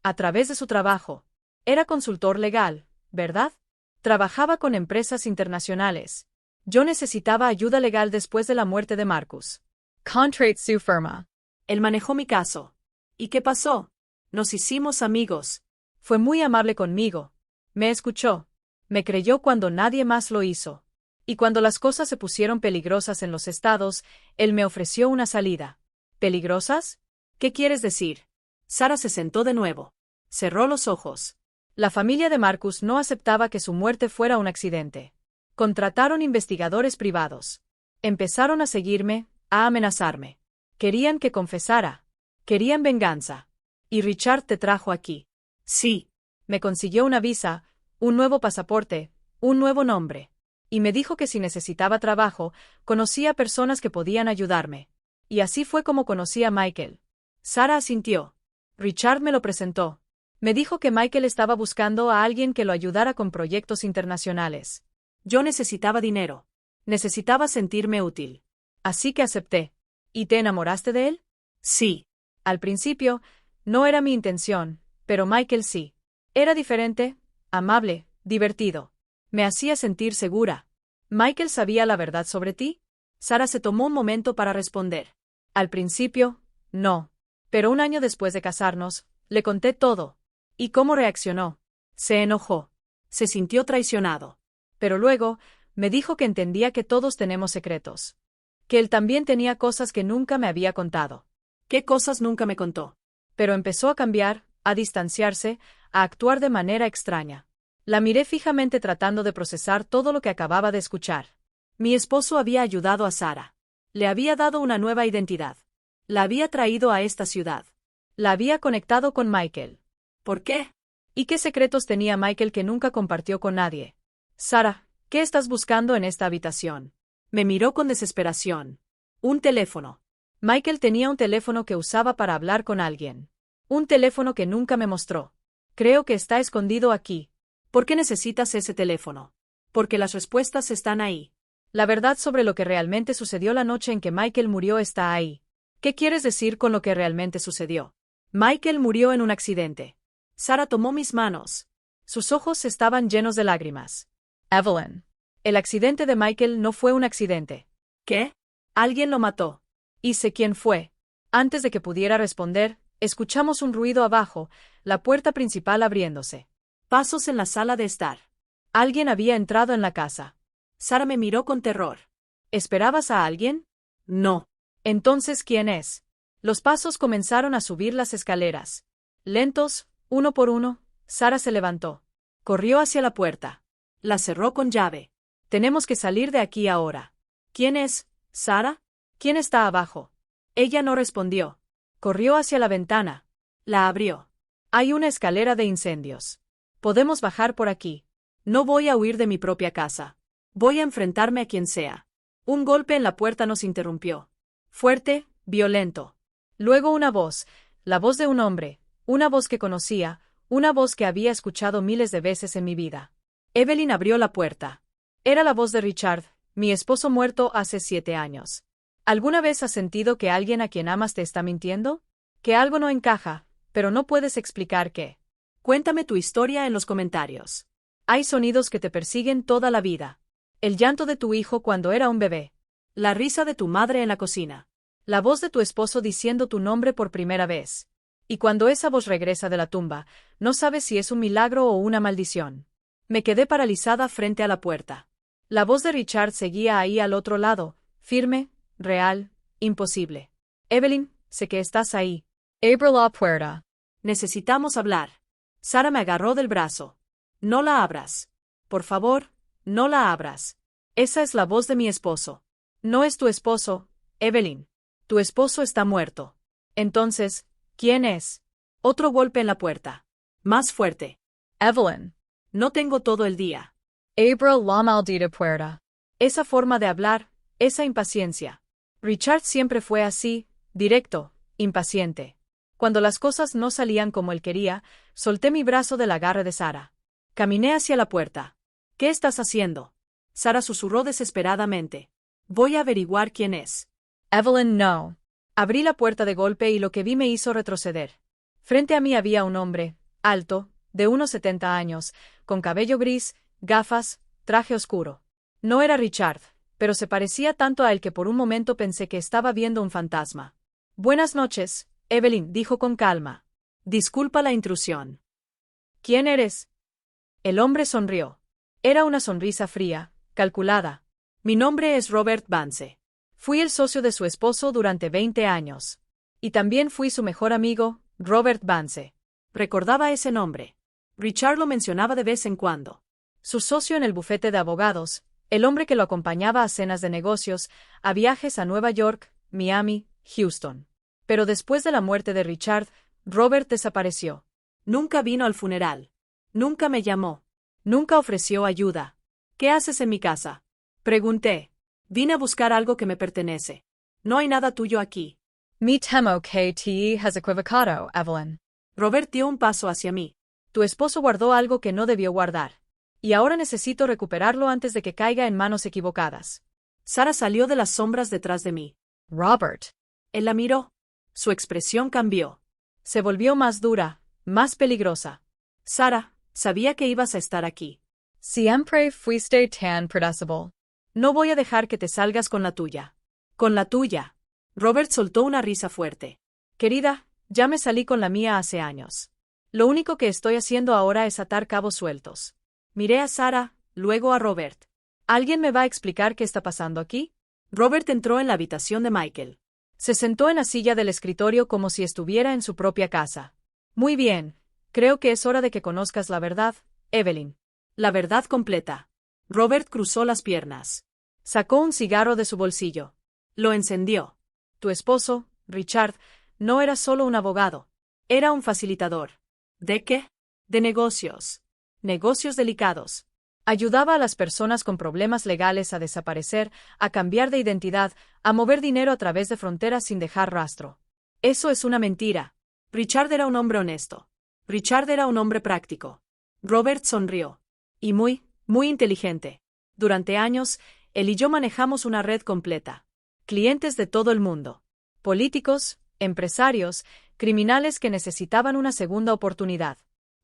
S1: A través de su trabajo. Era consultor legal, ¿verdad? Trabajaba con empresas internacionales. Yo necesitaba ayuda legal después de la muerte de Marcus. Contrate su firma. Él manejó mi caso. ¿Y qué pasó? Nos hicimos amigos. Fue muy amable conmigo. Me escuchó. Me creyó cuando nadie más lo hizo. Y cuando las cosas se pusieron peligrosas en los estados, él me ofreció una salida. ¿Peligrosas? ¿Qué quieres decir? Sarah se sentó de nuevo. Cerró los ojos. La familia de Marcus no aceptaba que su muerte fuera un accidente. Contrataron investigadores privados. Empezaron a seguirme, a amenazarme. Querían que confesara. Querían venganza. ¿Y Richard te trajo aquí? Sí. Me consiguió una visa, un nuevo pasaporte, un nuevo nombre. Y me dijo que si necesitaba trabajo, conocía personas que podían ayudarme. Y así fue como conocí a Michael. Sarah asintió. Richard me lo presentó. Me dijo que Michael estaba buscando a alguien que lo ayudara con proyectos internacionales. Yo necesitaba dinero. Necesitaba sentirme útil. Así que acepté. ¿Y te enamoraste de él? Sí. Al principio, no era mi intención, pero Michael sí. Era diferente, amable, divertido. Me hacía sentir segura. ¿Michael sabía la verdad sobre ti? Sarah se tomó un momento para responder. Al principio, no. Pero un año después de casarnos, le conté todo. ¿Y cómo reaccionó? Se enojó. Se sintió traicionado. Pero luego, me dijo que entendía que todos tenemos secretos. Que él también tenía cosas que nunca me había contado. ¿Qué cosas nunca me contó? Pero empezó a cambiar, a distanciarse, a actuar de manera extraña. La miré fijamente tratando de procesar todo lo que acababa de escuchar. Mi esposo había ayudado a Sarah. Le había dado una nueva identidad. La había traído a esta ciudad. La había conectado con Michael. ¿Por qué? ¿Y qué secretos tenía Michael que nunca compartió con nadie? Sarah, ¿qué estás buscando en esta habitación? Me miró con desesperación. Un teléfono. Michael tenía un teléfono que usaba para hablar con alguien. Un teléfono que nunca me mostró. Creo que está escondido aquí. ¿Por qué necesitas ese teléfono? Porque las respuestas están ahí. La verdad sobre lo que realmente sucedió la noche en que Michael murió está ahí. ¿Qué quieres decir con lo que realmente sucedió? Michael murió en un accidente. Sarah tomó mis manos. Sus ojos estaban llenos de lágrimas. Evelyn. El accidente de Michael no fue un accidente. ¿Qué? Alguien lo mató. Y sé quién fue. Antes de que pudiera responder, escuchamos un ruido abajo, la puerta principal abriéndose. Pasos en la sala de estar. Alguien había entrado en la casa. Sarah me miró con terror. ¿Esperabas a alguien? No. Entonces, ¿quién es? Los pasos comenzaron a subir las escaleras. Lentos, uno por uno, Sarah se levantó. Corrió hacia la puerta. La cerró con llave. Tenemos que salir de aquí ahora. ¿Quién es, Sarah? ¿Quién está abajo? Ella no respondió. Corrió hacia la ventana. La abrió. Hay una escalera de incendios. Podemos bajar por aquí. No voy a huir de mi propia casa. Voy a enfrentarme a quien sea. Un golpe en la puerta nos interrumpió. Fuerte, violento. Luego una voz, la voz de un hombre, una voz que conocía, una voz que había escuchado miles de veces en mi vida. Evelyn abrió la puerta. Era la voz de Richard, Mi esposo muerto hace 7 años. ¿Alguna vez has sentido que alguien a quien amas te está mintiendo? Que algo no encaja, pero no puedes explicar qué. Cuéntame tu historia en los comentarios. Hay sonidos que te persiguen toda la vida. El llanto de tu hijo cuando era un bebé. La risa de tu madre en la cocina. La voz de tu esposo diciendo tu nombre por primera vez. Y cuando esa voz regresa de la tumba, no sabes si es un milagro o una maldición. Me quedé paralizada frente a la puerta. La voz de Richard seguía ahí al otro lado, firme, real, imposible. Evelyn, sé que estás ahí. Abre la puerta. Necesitamos hablar. Sara me agarró del brazo. No la abras. Por favor, no la abras. Esa es la voz de mi esposo. No es tu esposo, Evelyn. Tu esposo está muerto. Entonces, ¿quién es? Otro golpe en la puerta. Más fuerte. Evelyn. No tengo todo el día. Abre la maldita puerta. Esa forma de hablar, esa impaciencia. Richard siempre fue así, directo, impaciente. Cuando las cosas no salían como él quería, solté mi brazo del agarre de Sara. Caminé hacia la puerta. ¿Qué estás haciendo? Sara susurró desesperadamente. Voy a averiguar quién es. Evelyn, no. Abrí la puerta de golpe y lo que vi me hizo retroceder. Frente a mí había un hombre, alto, de unos 70 años, con cabello gris, gafas, traje oscuro. No era Richard, pero se parecía tanto a él que por un momento pensé que estaba viendo un fantasma. Buenas noches, Evelyn, dijo con calma. Disculpa la intrusión. ¿Quién eres? El hombre sonrió. Era una sonrisa fría, calculada. Mi nombre es Robert Vance. Fui el socio de su esposo durante 20 años. Y también fui su mejor amigo, Robert Vance. Recordaba ese nombre. Richard lo mencionaba de vez en cuando. Su socio en el bufete de abogados, el hombre que lo acompañaba a cenas de negocios, a viajes a Nueva York, Miami, Houston. Pero después de la muerte de Richard, Robert desapareció. Nunca vino al funeral. Nunca me llamó. Nunca ofreció ayuda. ¿Qué haces en mi casa? Pregunté. Vine a buscar algo que me pertenece. No hay nada tuyo aquí. Me temo que te has equivocado, Evelyn. Robert dio un paso hacia mí. Tu esposo guardó algo que no debió guardar. Y ahora necesito recuperarlo antes de que caiga en manos equivocadas. Sara salió de las sombras detrás de mí. Robert. Él la miró. Su expresión cambió. Se volvió más dura, más peligrosa. Sara, sabía que ibas a estar aquí. Siempre fuiste tan predecible. No voy a dejar que te salgas con la tuya. Con la tuya. Robert soltó una risa fuerte. Querida, ya me salí con la mía hace años. Lo único que estoy haciendo ahora es atar cabos sueltos. Miré a Sara, luego a Robert. ¿Alguien me va a explicar qué está pasando aquí? Robert entró en la habitación de Michael. Se sentó en la silla del escritorio como si estuviera en su propia casa. Muy bien, creo que es hora de que conozcas la verdad, Evelyn. La verdad completa. Robert cruzó las piernas. Sacó un cigarro de su bolsillo. Lo encendió. Tu esposo, Richard, no era solo un abogado. Era un facilitador. ¿De qué? De negocios. Negocios delicados. Ayudaba a las personas con problemas legales a desaparecer, a cambiar de identidad, a mover dinero a través de fronteras sin dejar rastro. Eso es una mentira. Richard era un hombre honesto. Richard era un hombre práctico. Robert sonrió. Y muy inteligente. Durante años, él y yo manejamos una red completa. Clientes de todo el mundo. Políticos, empresarios, criminales que necesitaban una segunda oportunidad.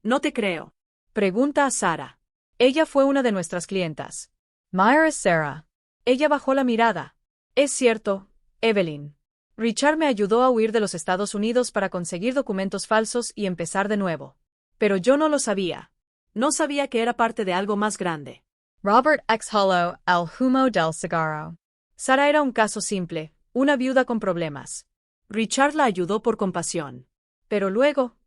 S1: No te creo. Pregunta a Sara. Ella fue una de nuestras clientas. Myra Sarah. Ella bajó la mirada. Es cierto, Evelyn. Richard me ayudó a huir de los Estados Unidos para conseguir documentos falsos y empezar de nuevo. Pero yo no lo sabía. No sabía que era parte de algo más grande. Robert exhaló el humo del cigarro. Sara era un caso simple, una viuda con problemas. Richard la ayudó por compasión. Pero luego,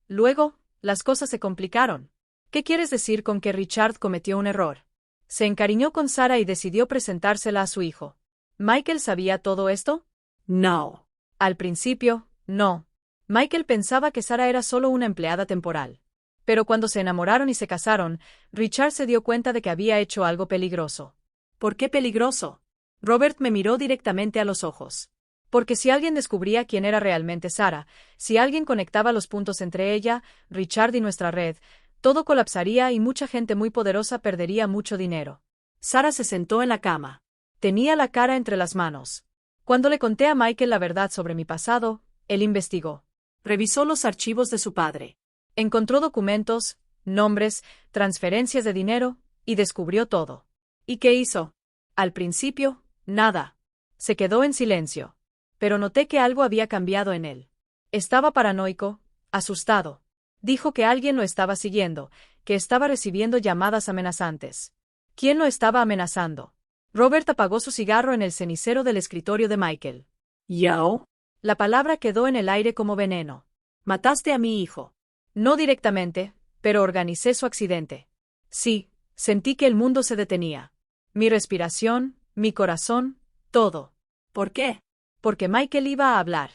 S1: las cosas se complicaron. ¿Qué quieres decir con que Richard cometió un error? Se encariñó con Sara y decidió presentársela a su hijo. ¿Michael sabía todo esto? No. Al principio, no. Michael pensaba que Sara era solo una empleada temporal. Pero cuando se enamoraron y se casaron, Richard se dio cuenta de que había hecho algo peligroso. ¿Por qué peligroso? Robert me miró directamente a los ojos. Porque si alguien descubría quién era realmente Sara, si alguien conectaba los puntos entre ella, Richard y nuestra red, todo colapsaría y mucha gente muy poderosa perdería mucho dinero. Sara se sentó en la cama. Tenía la cara entre las manos. Cuando le conté a Michael la verdad sobre mi pasado, él investigó. Revisó los archivos de su padre. Encontró documentos, nombres, transferencias de dinero, y descubrió todo. ¿Y qué hizo? Al principio, nada. Se quedó en silencio. Pero noté que algo había cambiado en él. Estaba paranoico, asustado. Dijo que alguien lo estaba siguiendo, que estaba recibiendo llamadas amenazantes. ¿Quién lo estaba amenazando? Robert apagó su cigarro en el cenicero del escritorio de Michael.
S2: ¿Yo?
S1: La palabra quedó en el aire como veneno.
S2: Mataste a mi hijo.
S1: No directamente, pero organicé su accidente. Sí, sentí que el mundo se detenía. Mi respiración, mi corazón, todo.
S2: ¿Por qué?
S1: Porque Michael iba a hablar.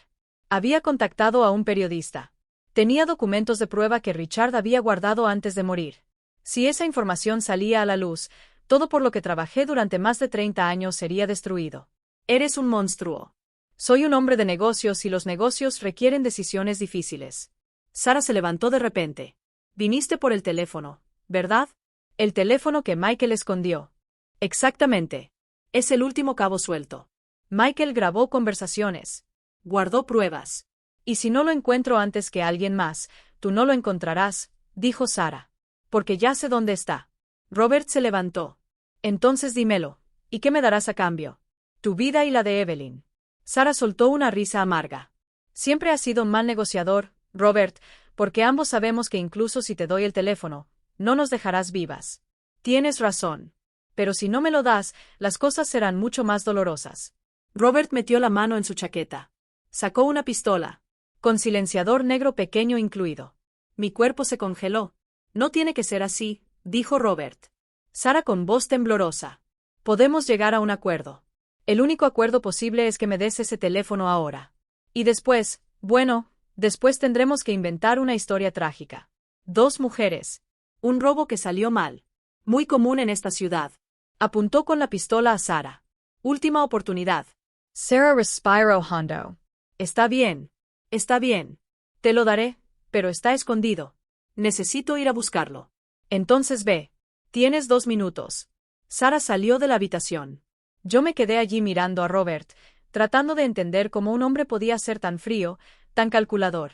S1: Había contactado a un periodista. Tenía documentos de prueba que Richard había guardado antes de morir. Si esa información salía a la luz, todo por lo que trabajé durante más de 30 años sería destruido.
S2: Eres un monstruo.
S1: Soy un hombre de negocios y los negocios requieren decisiones difíciles.
S2: Sara se levantó de repente.
S1: Viniste por el teléfono, ¿verdad? El teléfono que Michael escondió.
S2: Exactamente. Es el último cabo suelto.
S1: Michael grabó conversaciones.
S2: Guardó pruebas.
S1: Y si no lo encuentro antes que alguien más, tú no lo encontrarás, dijo Sara. Porque ya sé dónde está. Robert se levantó. Entonces dímelo, ¿y qué me darás a cambio? Tu vida y la de Evelyn. Sara soltó una risa amarga. Siempre has sido un mal negociador, Robert, porque ambos sabemos que incluso si te doy el teléfono, no nos dejarás vivas. Tienes razón. Pero si no me lo das, las cosas serán mucho más dolorosas.
S2: Robert metió la mano en su chaqueta. Sacó una pistola.
S1: Con silenciador negro pequeño incluido.
S2: Mi cuerpo se congeló. No tiene que ser así, dijo Robert.
S1: Sara con voz temblorosa. Podemos llegar a un acuerdo. El único acuerdo posible es que me des ese teléfono ahora. Y después, bueno, después tendremos que inventar una historia trágica. 2 mujeres.
S2: Un robo que salió mal. Muy común en esta ciudad.
S1: Apuntó con la pistola a Sara.
S2: Última oportunidad.
S1: Sara respiró hondo.
S2: Está bien. Está bien.
S1: Te lo daré, pero está escondido.
S2: Necesito ir a buscarlo.
S1: Entonces ve. Tienes 2 minutos.
S2: Sara salió de la habitación.
S1: Yo me quedé allí mirando a Robert, tratando de entender cómo un hombre podía ser tan frío, tan calculador.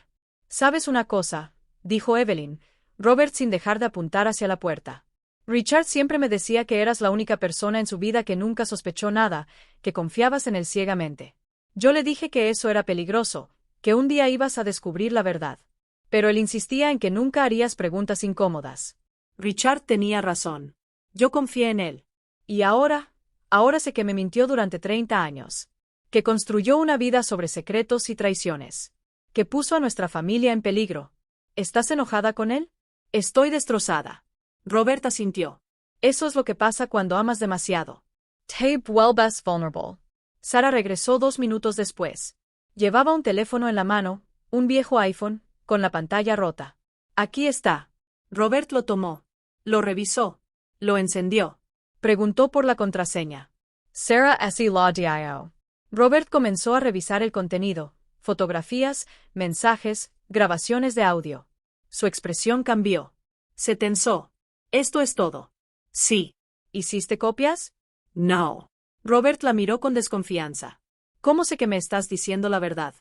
S1: ¿Sabes una cosa?, dijo Evelyn, Robert sin dejar de apuntar hacia la puerta. Richard siempre me decía que eras la única persona en su vida que nunca sospechó nada, que confiabas en él ciegamente. Yo le dije que eso era peligroso, que un día ibas a descubrir la verdad. Pero él insistía en que nunca harías preguntas incómodas.
S2: Richard tenía razón. Yo confié en él.
S1: Y ahora sé que me mintió durante 30 años. Que construyó una vida sobre secretos y traiciones. Que puso a nuestra familia en peligro. ¿Estás enojada con él?
S2: Estoy destrozada. Robert asintió.
S1: Eso es lo que pasa cuando amas demasiado. Te vuelves vulnerable. Sara regresó 2 minutos después. Llevaba un teléfono en la mano, un viejo iPhone, con la pantalla rota.
S2: Aquí está. Robert lo tomó. Lo revisó. Lo encendió.
S1: Preguntó por la contraseña. Sara S.Law.dio. Robert comenzó a revisar el contenido, fotografías, mensajes, grabaciones de audio.
S2: Su expresión cambió. Se tensó. ¿Esto es todo? Sí.
S1: ¿Hiciste copias?
S2: No. Robert la miró con desconfianza. ¿Cómo sé que me estás diciendo la verdad?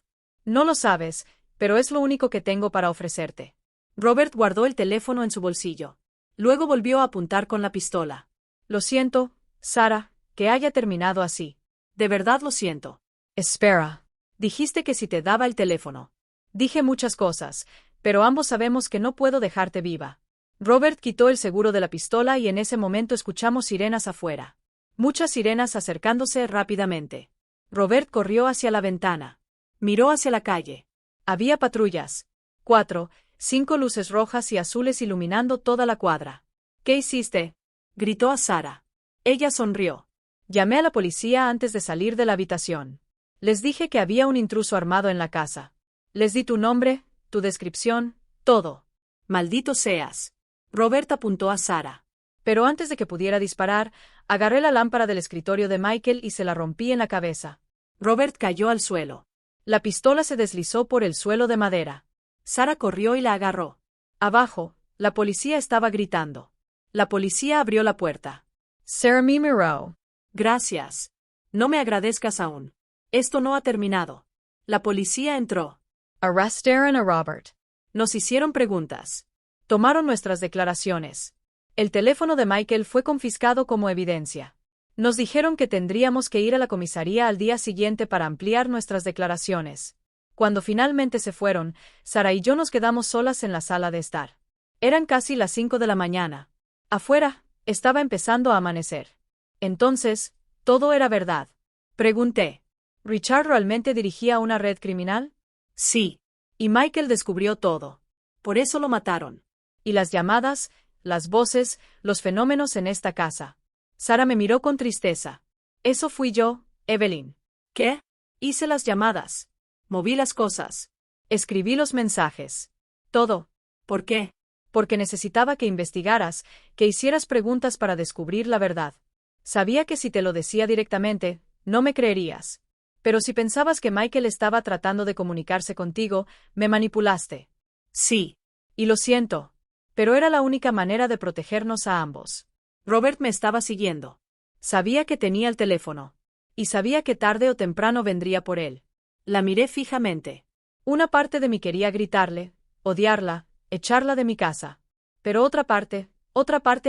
S1: No lo sabes, pero es lo único que tengo para ofrecerte.
S2: Robert guardó el teléfono en su bolsillo. Luego volvió a apuntar con la pistola.
S1: Lo siento, Sara, que haya terminado así.
S2: De verdad lo siento.
S1: Espera.
S2: Dijiste que si te daba el teléfono.
S1: Dije muchas cosas, pero ambos sabemos que no puedo dejarte viva. Robert quitó el seguro de la pistola y en ese momento escuchamos sirenas afuera. Muchas sirenas acercándose rápidamente. Robert corrió hacia la ventana.
S2: Miró hacia la calle.
S1: Había patrullas. 4, 5 luces rojas y azules iluminando toda la cuadra. ¿Qué hiciste?,
S2: gritó a Sara. Ella sonrió.
S1: Llamé a la policía antes de salir de la habitación. Les dije que había un intruso armado en la casa. Les di tu nombre, tu descripción, todo.
S2: Maldito seas. Robert apuntó a Sara.
S1: Pero antes de que pudiera disparar, agarré la lámpara del escritorio de Michael y se la rompí en la cabeza.
S2: Robert cayó al suelo.
S1: La pistola se deslizó por el suelo de madera.
S2: Sara corrió y la agarró.
S1: Abajo, la policía estaba gritando.
S2: La policía abrió la puerta.
S1: Sara me miró.
S2: Gracias. No me agradezcas aún. Esto no ha terminado. La policía entró.
S1: Arrestaron a Robert.
S2: Nos hicieron preguntas.
S1: Tomaron nuestras declaraciones. El teléfono de Michael fue confiscado como evidencia. Nos dijeron que tendríamos que ir a la comisaría al día siguiente para ampliar nuestras declaraciones. Cuando finalmente se fueron, Sara y yo nos quedamos solas en la sala de estar. Eran casi las 5 de la mañana. Afuera, estaba empezando a amanecer. Entonces, todo era verdad. Pregunté. ¿Richard realmente dirigía una red criminal?
S2: Sí.
S1: Y Michael descubrió todo.
S2: Por eso lo mataron.
S1: Y las llamadas, las voces, los fenómenos en esta casa. Sara me miró con tristeza. Eso fui yo, Evelyn.
S2: ¿Qué?
S1: Hice las llamadas.
S2: Moví las cosas.
S1: Escribí los mensajes. Todo.
S2: ¿Por qué?
S1: Porque necesitaba que investigaras, que hicieras preguntas para descubrir la verdad. Sabía que si te lo decía directamente, no me creerías. Pero si pensabas que Michael estaba tratando de comunicarse contigo, me manipulaste.
S2: Sí.
S1: Y lo siento. Pero era la única manera de protegernos a ambos.
S2: Robert me estaba siguiendo.
S1: Sabía que tenía el teléfono. Y sabía que tarde o temprano vendría por él.
S2: La miré fijamente.
S1: Una parte de mí quería gritarle, odiarla, echarla de mi casa. Pero otra parte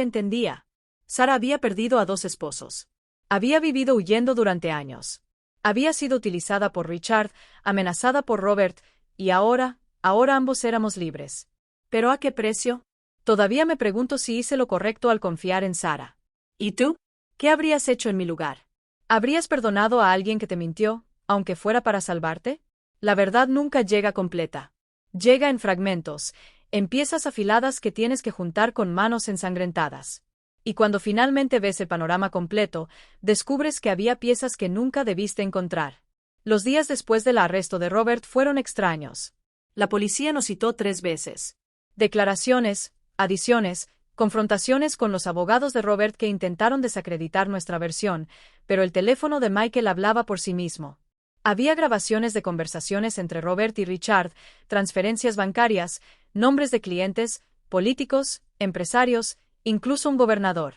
S1: entendía. Sara había perdido a 2 esposos. Había vivido huyendo durante años. Había sido utilizada por Richard, amenazada por Robert, y ahora ambos éramos libres. ¿Pero a qué precio? Todavía me pregunto si hice lo correcto al confiar en Sara.
S2: ¿Y tú?
S1: ¿Qué habrías hecho en mi lugar? ¿Habrías perdonado a alguien que te mintió, aunque fuera para salvarte? La verdad nunca llega completa. Llega en fragmentos, en piezas afiladas que tienes que juntar con manos ensangrentadas. Y cuando finalmente ves el panorama completo, descubres que había piezas que nunca debiste encontrar. Los días después del arresto de Robert fueron extraños.
S2: La policía nos citó 3 veces.
S1: Declaraciones, adiciones, confrontaciones con los abogados de Robert que intentaron desacreditar nuestra versión, pero el teléfono de Michael hablaba por sí mismo. Había grabaciones de conversaciones entre Robert y Richard, transferencias bancarias, nombres de clientes, políticos, empresarios, incluso un gobernador.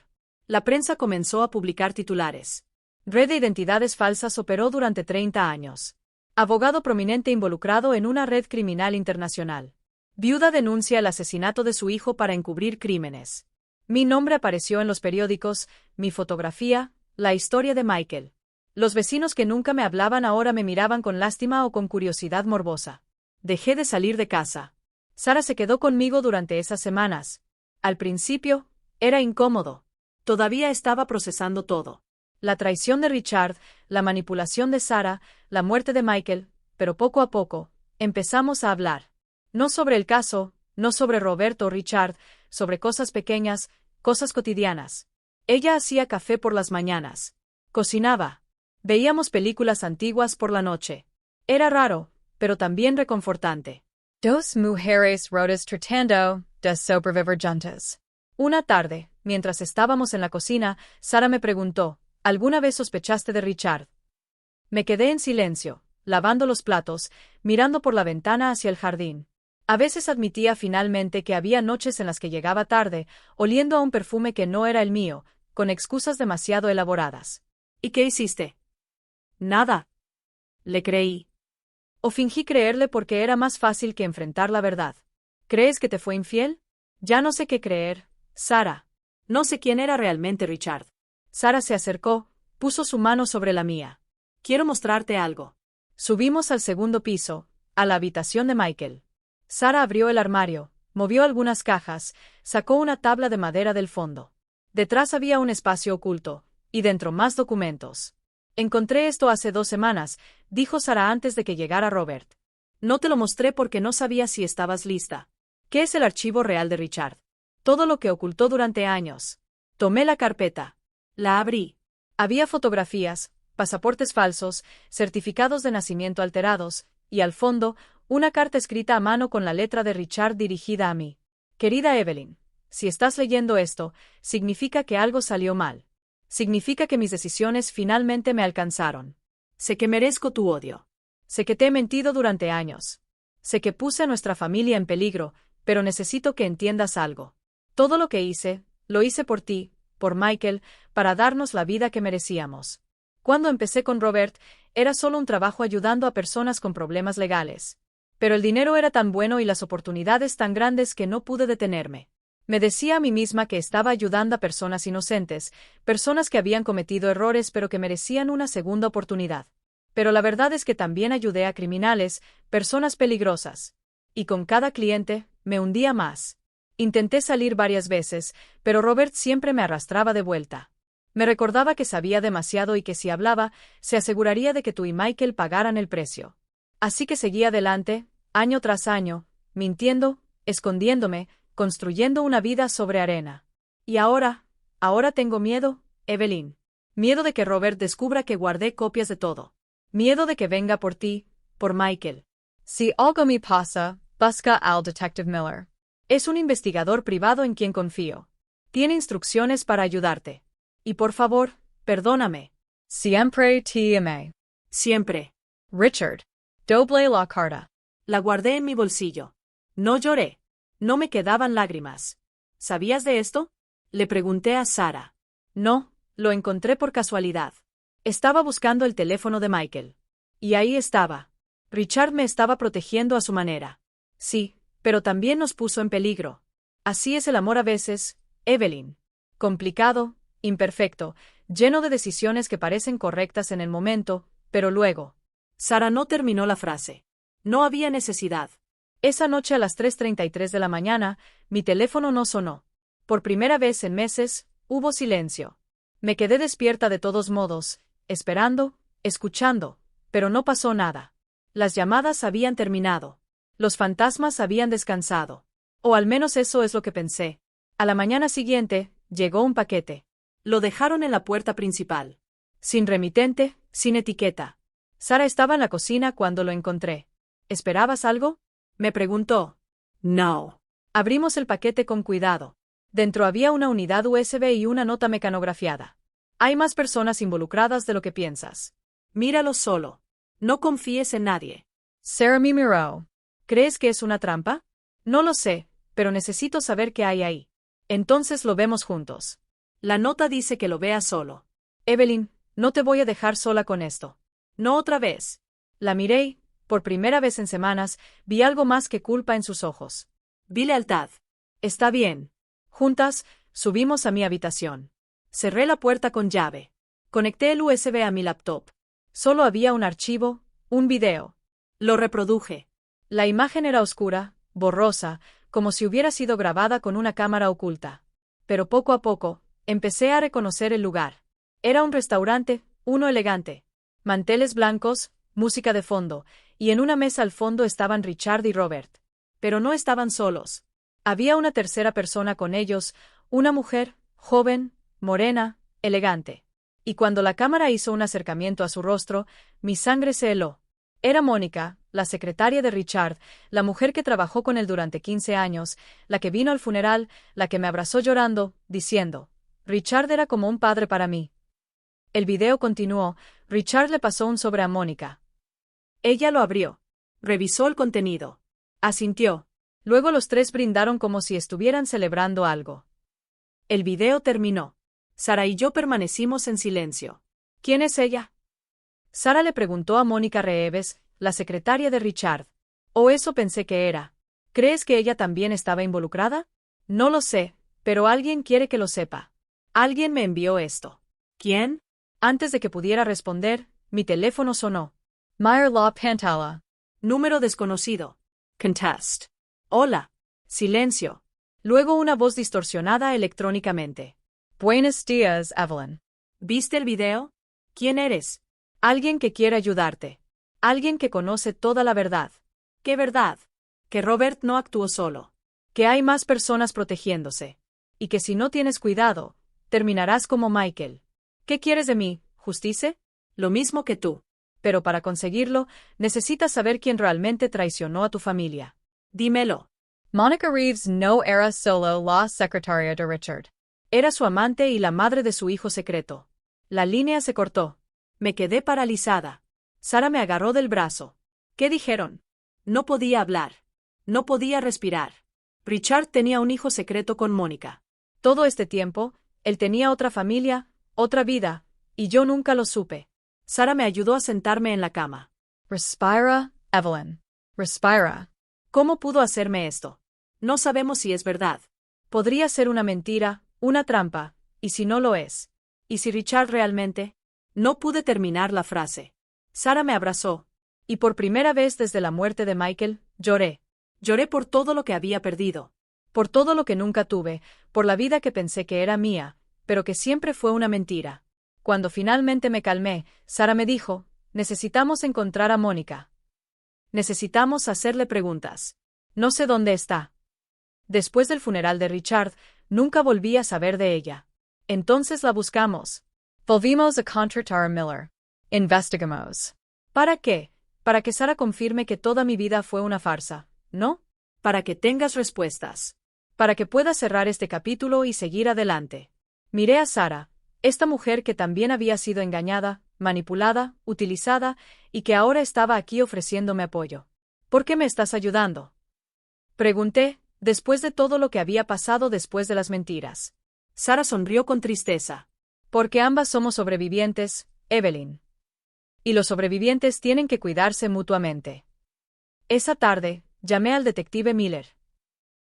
S1: La prensa comenzó a publicar titulares. Red de identidades falsas operó durante 30 años. Abogado prominente involucrado en una red criminal internacional. Viuda denuncia el asesinato de su hijo para encubrir crímenes. Mi nombre apareció en los periódicos, mi fotografía, la historia de Michael. Los vecinos que nunca me hablaban ahora me miraban con lástima o con curiosidad morbosa. Dejé de salir de casa. Sara se quedó conmigo durante esas semanas. Al principio, era incómodo.
S2: Todavía estaba procesando todo.
S1: La traición de Richard, la manipulación de Sara, la muerte de Michael, pero poco a poco, empezamos a hablar. No sobre el caso, no sobre Roberto o Richard, sobre cosas pequeñas, cosas cotidianas. Ella hacía café por las mañanas. Cocinaba. Veíamos películas antiguas por la noche. Era raro, pero también reconfortante. Dos mujeres rotas tratando de sobrevivir juntas. Una tarde, mientras estábamos en la cocina, Sara me preguntó, ¿alguna vez sospechaste de Richard? Me quedé en silencio, lavando los platos, mirando por la ventana hacia el jardín. A veces admitía finalmente que había noches en las que llegaba tarde, oliendo a un perfume que no era el mío, con excusas demasiado elaboradas.
S2: ¿Y qué hiciste?
S1: Nada. Le creí. O fingí creerle porque era más fácil que enfrentar la verdad. ¿Crees que te fue infiel? Ya no sé qué creer, Sara.
S2: No sé quién era realmente Richard.
S1: Sara se acercó, puso su mano sobre la mía.
S2: Quiero mostrarte algo.
S1: Subimos al segundo piso, a la habitación de Michael. Sara abrió el armario, movió algunas cajas, sacó una tabla de madera del fondo. Detrás había un espacio oculto, y dentro más documentos. Encontré esto hace 2 semanas, dijo Sara antes de que llegara Robert.
S2: No te lo mostré porque no sabía si estabas lista.
S1: ¿Qué es el archivo real de Richard? Todo lo que ocultó durante años. Tomé la carpeta. La abrí. Había fotografías, pasaportes falsos, certificados de nacimiento alterados, y al fondo, una carta escrita a mano con la letra de Richard dirigida a mí. Querida Evelyn, si estás leyendo esto, significa que algo salió mal. Significa que mis decisiones finalmente me alcanzaron.
S2: Sé que merezco tu odio.
S1: Sé que te he mentido durante años. Sé que puse a nuestra familia en peligro, pero necesito que entiendas algo. Todo lo que hice, lo hice por ti, por Michael, para darnos la vida que merecíamos. Cuando empecé con Robert, era solo un trabajo ayudando a personas con problemas legales. Pero el dinero era tan bueno y las oportunidades tan grandes que no pude detenerme. Me decía a mí misma que estaba ayudando a personas inocentes, personas que habían cometido errores pero que merecían una segunda oportunidad. Pero la verdad es que también ayudé a criminales, personas peligrosas. Y con cada cliente, me hundía más. Intenté salir varias veces, pero Robert siempre me arrastraba de vuelta. Me recordaba que sabía demasiado y que si hablaba, se aseguraría de que tú y Michael pagaran el precio. Así que seguí adelante, año tras año, mintiendo, escondiéndome, construyendo una vida sobre arena. Y ahora tengo miedo, Evelyn. Miedo de que Robert descubra que guardé copias de todo. Miedo de que venga por ti, por Michael. Si algo me pasa, busca al Detective Miller. Es un investigador privado en quien confío. Tiene instrucciones para ayudarte. Y por favor, perdóname.
S2: Siempre te amé.
S1: Siempre.
S2: Richard. Doble la carta.
S1: La guardé en mi bolsillo. No lloré. No me quedaban lágrimas. ¿Sabías de esto? Le pregunté a Sara. No, lo encontré por casualidad. Estaba buscando el teléfono de Michael. Y ahí estaba. Richard me estaba protegiendo a su manera. Sí, pero también nos puso en peligro. Así es el amor a veces, Evelyn. Complicado, imperfecto, lleno de decisiones que parecen correctas en el momento, pero luego. Sara no terminó la frase. No había necesidad. Esa noche a las 3:33 de la mañana, mi teléfono no sonó. Por primera vez en meses, hubo silencio. Me quedé despierta de todos modos, esperando, escuchando, pero no pasó nada. Las llamadas habían terminado. Los fantasmas habían descansado. O al menos eso es lo que pensé. A la mañana siguiente, llegó un paquete. Lo dejaron en la puerta principal. Sin remitente, sin etiqueta. Sara estaba en la cocina cuando lo encontré. ¿Esperabas algo? Me preguntó. No. Abrimos el paquete con cuidado. Dentro había una unidad USB y una nota mecanografiada. Hay más personas involucradas de lo que piensas. Míralo solo. No confíes en nadie.
S2: Sara me miró.
S1: ¿Crees que es una trampa? No lo sé, pero necesito saber qué hay ahí. Entonces lo vemos juntos. La nota dice que lo veas solo. Evelyn, no te voy a dejar sola con esto. No otra vez. La miré y, por primera vez en semanas, vi algo más que culpa en sus ojos. Vi lealtad. Está bien. Juntas, subimos a mi habitación. Cerré la puerta con llave. Conecté el USB a mi laptop. Solo había un archivo, un video. Lo reproduje. La imagen era oscura, borrosa, como si hubiera sido grabada con una cámara oculta. Pero poco a poco, empecé a reconocer el lugar. Era un restaurante, uno elegante. Manteles blancos, música de fondo, y en una mesa al fondo estaban Richard y Robert. Pero no estaban solos. Había una tercera persona con ellos, una mujer, joven, morena, elegante. Y cuando la cámara hizo un acercamiento a su rostro, mi sangre se heló. Era Mónica, la secretaria de Richard, la mujer que trabajó con él durante 15 años, la que vino al funeral, la que me abrazó llorando, diciendo, Richard era como un padre para mí. El video continuó, Richard le pasó un sobre a Mónica. Ella lo abrió. Revisó el contenido. Asintió. Luego los tres brindaron como si estuvieran celebrando algo. El video terminó. Sara y yo permanecimos en silencio. ¿Quién es ella? Sara le preguntó a Mónica Reeves, la secretaria de Richard. O eso pensé que era. ¿Crees que ella también estaba involucrada? No lo sé, pero alguien quiere que lo sepa. Alguien me envió esto. ¿Quién? Antes de que pudiera responder, mi teléfono sonó.
S2: Meyer la pantalla.
S1: Número desconocido. Contest. Hola. Silencio. Luego una voz distorsionada electrónicamente.
S2: Buenos días, Evelyn.
S1: ¿Viste el video? ¿Quién eres? Alguien que quiere ayudarte. Alguien que conoce toda la verdad. ¿Qué verdad? Que Robert no actuó solo. Que hay más personas protegiéndose. Y que si no tienes cuidado, terminarás como Michael. ¿Qué quieres de mí, justicia? Lo mismo que tú. Pero para conseguirlo, necesitas saber quién realmente traicionó a tu familia. Dímelo.
S2: Monica Reeves no era solo la secretaria de Richard.
S1: Era su amante y la madre de su hijo secreto. La línea se cortó. Me quedé paralizada. Sara me agarró del brazo. ¿Qué dijeron? No podía hablar. No podía respirar. Richard tenía un hijo secreto con Mónica. Todo este tiempo, él tenía otra familia, otra vida, y yo nunca lo supe.
S2: Sara me ayudó a sentarme en la cama.
S1: Respira, Evelyn. Respira.
S2: ¿Cómo pudo hacerme esto? No sabemos si es verdad.
S1: Podría ser una mentira, una trampa, y si no lo es.
S2: ¿Y si Richard realmente? No pude terminar la frase. Sara me abrazó.
S1: Y por primera vez desde la muerte de Michael, lloré.
S2: Lloré por todo lo que había perdido.
S1: Por todo lo que nunca tuve, por la vida que pensé que era mía, pero que siempre fue una mentira. Cuando finalmente me calmé, Sara me dijo, necesitamos encontrar a Mónica.
S2: Necesitamos hacerle preguntas.
S1: No sé dónde está. Después del funeral de Richard, nunca volví a saber de ella. Entonces la buscamos.
S2: Volvimos a contratar a Miller. Investigamos.
S1: ¿Para qué? Para que Sara confirme que toda mi vida fue una farsa, ¿no?
S2: Para que tengas respuestas.
S1: Para que pueda cerrar este capítulo y seguir adelante. Miré a Sara, esta mujer que también había sido engañada, manipulada, utilizada, y que ahora estaba aquí ofreciéndome apoyo. ¿Por qué me estás ayudando? Pregunté, después de todo lo que había pasado después de las mentiras.
S2: Sara sonrió con tristeza.
S1: Porque ambas somos sobrevivientes, Evelyn. Y los sobrevivientes tienen que cuidarse mutuamente. Esa tarde, llamé al detective Miller.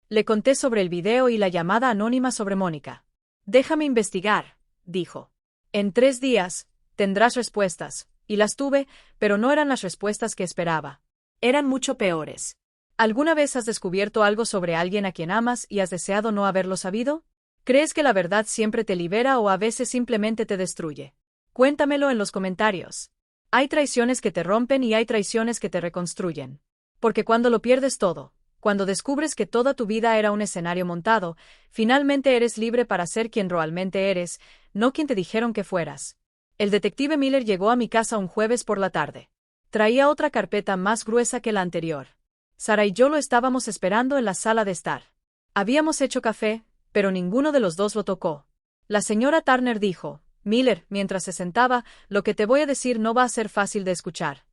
S1: Le conté sobre el video y la llamada anónima sobre Mónica. Déjame investigar, dijo. En 3 días, tendrás respuestas, y las tuve, pero no eran las respuestas que esperaba.
S2: Eran mucho peores.
S1: ¿Alguna vez has descubierto algo sobre alguien a quien amas y has deseado no haberlo sabido? ¿Crees que la verdad siempre te libera o a veces simplemente te destruye? Cuéntamelo en los comentarios. Hay traiciones que te rompen y hay traiciones que te reconstruyen. Porque cuando lo pierdes todo, cuando descubres que toda tu vida era un escenario montado, finalmente eres libre para ser quien realmente eres, no quien te dijeron que fueras. El detective Miller llegó a mi casa un jueves por la tarde. Traía otra carpeta más gruesa que la anterior. Sara y yo lo estábamos esperando en la sala de estar. Habíamos hecho café, pero ninguno de los dos lo tocó. La señora Turner dijo, Miller, mientras se sentaba, lo que te voy a decir no va a ser fácil de escuchar.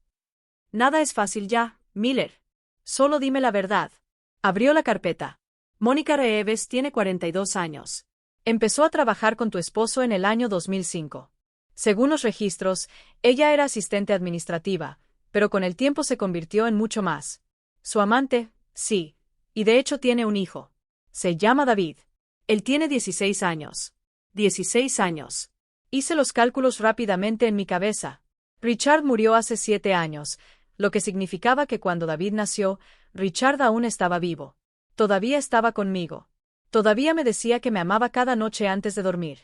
S2: Nada es fácil ya, Miller. Solo dime la verdad.
S1: Abrió la carpeta.
S2: Mónica Reeves tiene 42 años.
S1: Empezó a trabajar con tu esposo en el año 2005. Según los registros, ella era asistente administrativa, pero con el tiempo se convirtió en mucho más. Su amante, sí, y de hecho tiene un hijo. Se llama David.
S2: Él tiene 16 años. 16 años.
S1: Hice los cálculos rápidamente en mi cabeza. Richard murió hace 7 años, lo que significaba que cuando David nació, Richard aún estaba vivo. Todavía estaba conmigo. Todavía me decía que me amaba cada noche antes de dormir.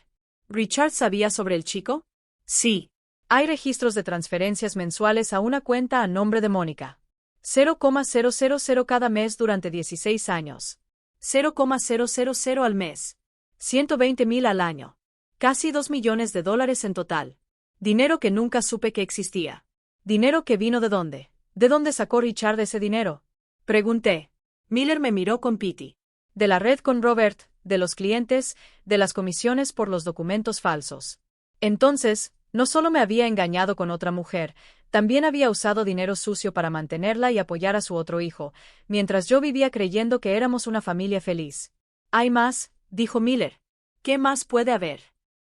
S2: ¿Richard sabía sobre el chico? Sí.
S1: Hay registros de transferencias mensuales a una cuenta a nombre de Mónica. 0,000 cada mes durante 16 años.
S2: 0,000 al mes.
S1: 120,000 al año. Casi $2 millones en total. Dinero que nunca supe que existía. ¿Dinero que vino de dónde? ¿De dónde sacó Richard ese dinero? Pregunté.
S2: Miller me miró con piti.
S1: De la red con Robert, de los clientes, de las comisiones por los documentos falsos. Entonces, no solo me había engañado con otra mujer, también había usado dinero sucio para mantenerla y apoyar a su otro hijo, mientras yo vivía creyendo que éramos una familia feliz. Hay más, dijo Miller.
S2: ¿Qué más puede haber?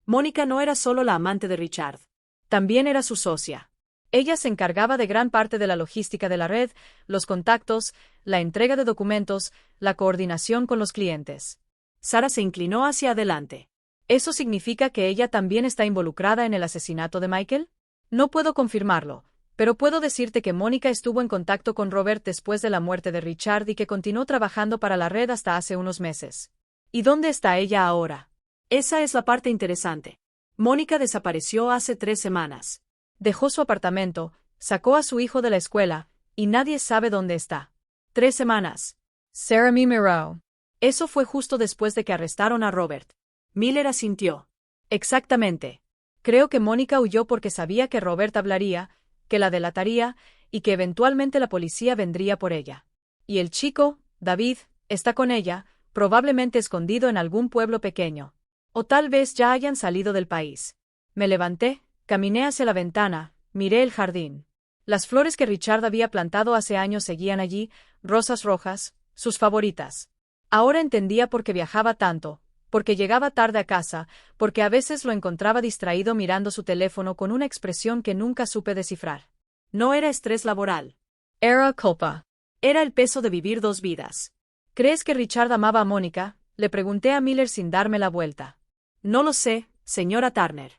S2: Mónica no era solo la amante de Richard.
S1: También era su socia. Ella se encargaba de gran parte de la logística de la red, los contactos, la entrega de documentos, la coordinación con los clientes.
S2: Sara se inclinó hacia adelante.
S1: ¿Eso significa que ella también está involucrada en el asesinato de Michael? No puedo confirmarlo, pero puedo decirte que Mónica estuvo en contacto con Robert después de la muerte de Richard y que continuó trabajando para la red hasta hace unos meses. ¿Y dónde está ella ahora?
S2: Esa es la parte interesante. Mónica desapareció hace 3 semanas.
S1: Dejó su apartamento, sacó a su hijo de la escuela, y nadie sabe dónde está. 3 semanas.
S2: Sara me miró.
S1: Eso fue justo después de que arrestaron a Robert.
S2: Miller asintió.
S1: Exactamente. Creo que Mónica huyó porque sabía que Robert hablaría, que la delataría, y que eventualmente la policía vendría por ella. Y el chico, David, está con ella, probablemente escondido en algún pueblo pequeño. O tal vez ya hayan salido del país. Me levanté, caminé hacia la ventana, miré el jardín. Las flores que Richard había plantado hace años seguían allí, rosas rojas, sus favoritas. Ahora entendía por qué viajaba tanto, porque llegaba tarde a casa, porque a veces lo encontraba distraído mirando su teléfono con una expresión que nunca supe descifrar.
S2: No era estrés laboral.
S1: Era culpa.
S2: Era el peso de vivir dos vidas.
S1: ¿Crees que Richard amaba a Mónica? Le pregunté a Miller sin darme la vuelta.
S2: No lo sé, señora Turner.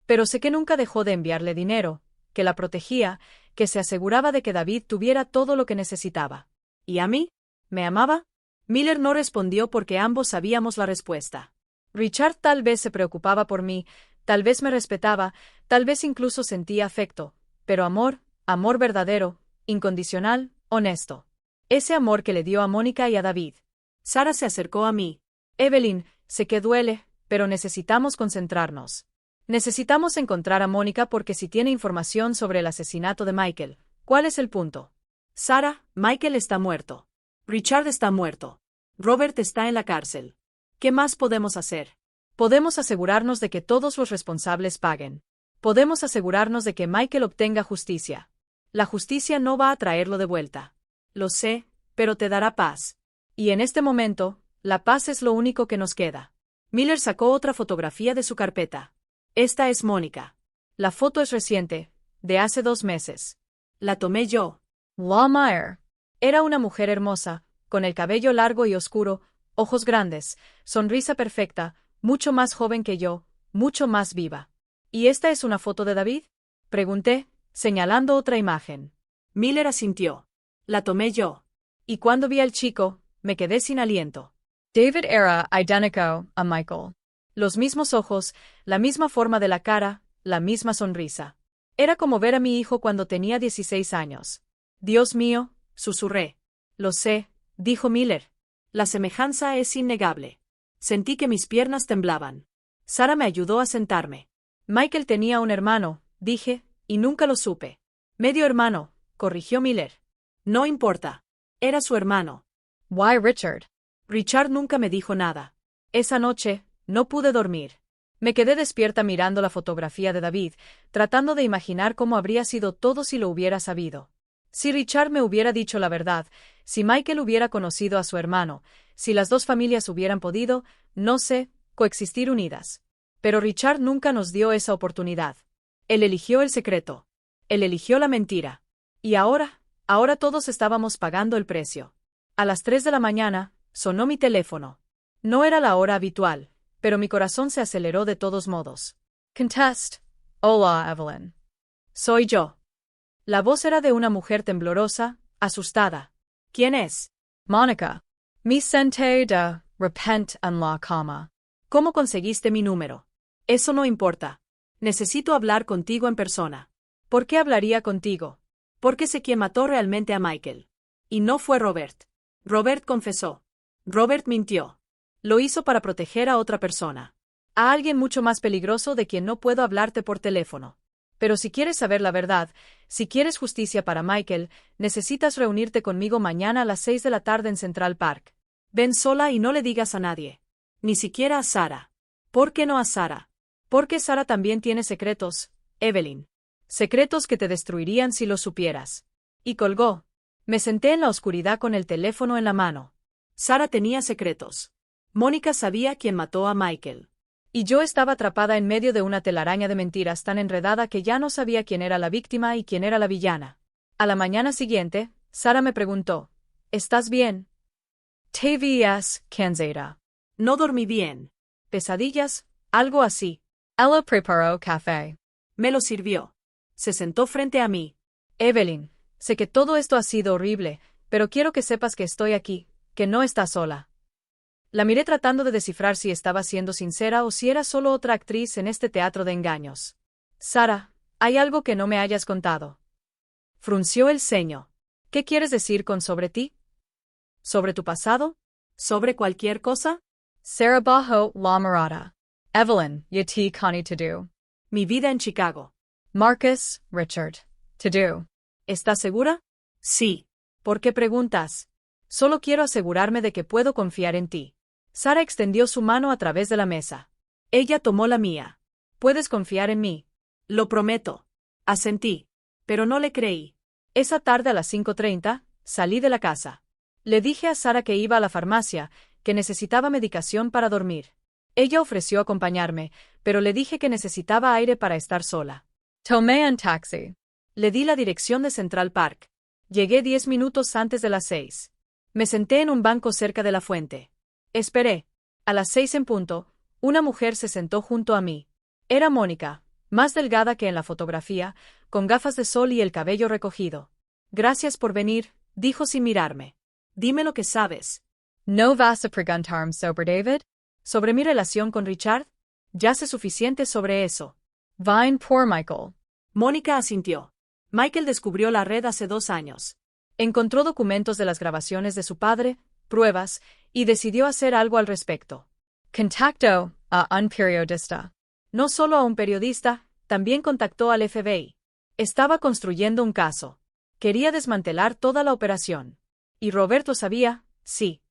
S1: Pero sé que nunca dejó de enviarle dinero, que la protegía, que se aseguraba de que David tuviera todo lo que necesitaba.
S2: ¿Y a mí? ¿Me amaba? Miller no respondió porque ambos sabíamos la respuesta.
S1: Richard tal vez se preocupaba por mí, tal vez me respetaba, tal vez incluso sentía afecto, pero amor, amor verdadero, incondicional, honesto. Ese amor que le dio a Mónica y a David.
S2: Sara se acercó a mí.
S1: Evelyn, sé que duele, pero necesitamos concentrarnos. Necesitamos encontrar a Mónica porque si tiene información sobre el asesinato de Michael, ¿cuál es el punto?
S2: Sara, Michael está muerto. Richard está muerto. Robert está en la cárcel. ¿Qué más podemos hacer?
S1: Podemos asegurarnos de que todos los responsables paguen. Podemos asegurarnos de que Michael obtenga justicia. La justicia no va a traerlo de vuelta.
S2: Lo sé, pero te dará paz.
S1: Y en este momento, la paz es lo único que nos queda.
S2: Miller sacó otra fotografía de su carpeta. Esta es Mónica.
S1: La foto es reciente, de hace 2 meses.
S2: La tomé yo.
S1: Lawmeyer. Era una mujer hermosa, con el cabello largo y oscuro, ojos grandes, sonrisa perfecta, mucho más joven que yo, mucho más viva. ¿Y esta es una foto de David? Pregunté, señalando otra imagen.
S2: Miller asintió. La tomé yo.
S1: Y cuando vi al chico, me quedé sin aliento. David era idéntico a Michael. Los mismos ojos, la misma forma de la cara, la misma sonrisa. Era como ver a mi hijo cuando tenía 16 años. Dios mío, susurré. Lo sé, dijo Miller.
S2: La semejanza es innegable. Sentí que mis piernas temblaban. Sara me ayudó a sentarme.
S1: Michael tenía un hermano, dije, y nunca lo supe. Medio hermano, corrigió Miller.
S2: No importa. Era su hermano.
S1: Why Richard?
S2: Richard nunca me dijo nada.
S1: Esa noche, no pude dormir. Me quedé despierta mirando la fotografía de David, tratando de imaginar cómo habría sido todo si lo hubiera sabido. Si Richard me hubiera dicho la verdad, si Michael hubiera conocido a su hermano, si las dos familias hubieran podido, no sé, coexistir unidas. Pero Richard nunca nos dio esa oportunidad. Él eligió el secreto. Él eligió la mentira. Y ahora todos estábamos pagando el precio. A las 3 de la mañana, sonó mi teléfono. No era la hora habitual, pero mi corazón se aceleró de todos modos. Contest. Hola, Evelyn. Soy yo. La voz era de una mujer temblorosa, asustada.
S2: ¿Quién es?
S1: Mónica. Me senté de repente en la cama.
S2: ¿Cómo conseguiste mi número? Eso no importa. Necesito hablar contigo en persona.
S1: ¿Por qué hablaría contigo?
S2: Porque sé quién mató realmente a Michael. Y no fue Robert. Robert confesó. Robert mintió. Lo hizo para proteger a otra persona.
S1: A alguien mucho más peligroso de quien no puedo hablarte por teléfono. Pero si quieres saber la verdad, si quieres justicia para Michael, necesitas reunirte conmigo mañana a las 6 de la tarde en Central Park.
S2: Ven sola y no le digas a nadie. Ni siquiera a Sara. ¿Por qué no a Sara?
S1: Porque Sara también tiene secretos, Evelyn. Secretos que te destruirían si los supieras. Y colgó. Me senté en la oscuridad con el teléfono en la mano.
S2: Sara tenía secretos. Mónica sabía quién mató a Michael.
S1: Y yo estaba atrapada en medio de una telaraña de mentiras tan enredada que ya no sabía quién era la víctima y quién era la villana. A la mañana siguiente, Sara me preguntó, ¿estás bien? TVS, Kansera.
S2: No dormí bien.
S1: Pesadillas, algo así. Ella preparó café.
S2: Me lo sirvió. Se sentó frente a mí.
S1: Evelyn, sé que todo esto ha sido horrible, pero quiero que sepas que estoy aquí, que no estás sola. La miré tratando de descifrar si estaba siendo sincera o si era solo otra actriz en este teatro de engaños. Sara, ¿hay algo que no me hayas contado? Frunció el ceño. ¿Qué quieres decir con sobre ti? ¿Sobre tu pasado?
S2: ¿Sobre cualquier cosa?
S1: Sarah Bajo La Mirada. Evelyn, Yeti Connie to do.
S2: Mi vida en Chicago.
S1: Marcus, Richard. To do.
S2: ¿Estás segura? Sí.
S1: ¿Por qué preguntas? Solo quiero asegurarme de que puedo confiar en ti. Sara extendió su mano a través de la mesa.
S2: Ella tomó la mía.
S1: ¿Puedes confiar en mí?
S2: Lo prometo. Asentí. Pero no le creí.
S1: Esa tarde a las 5:30, salí de la casa. Le dije a Sara que iba a la farmacia, que necesitaba medicación para dormir. Ella ofreció acompañarme, pero le dije que necesitaba aire para estar sola. Tomé un taxi. Le di la dirección de Central Park. Llegué 10 minutos antes de las 6. Me senté en un banco cerca de la fuente. Esperé. A las 6 en punto, una mujer se sentó junto a mí. Era Mónica, más delgada que en la fotografía, con gafas de sol y el cabello recogido. Gracias por venir, dijo sin mirarme. Dime lo que sabes.
S2: ¿No vas a preguntarme sobre David?
S1: ¿Sobre mi relación con Richard? Ya sé suficiente sobre eso.
S2: Vine por Michael.
S1: Mónica asintió. Michael descubrió la red hace 2 años. Encontró documentos de las grabaciones de su padre, pruebas, y decidió hacer algo al respecto.
S2: Contactó a un periodista.
S1: No solo a un periodista, también contactó al FBI. Estaba construyendo un caso. Quería desmantelar toda la operación. Y Robert lo sabía, sí.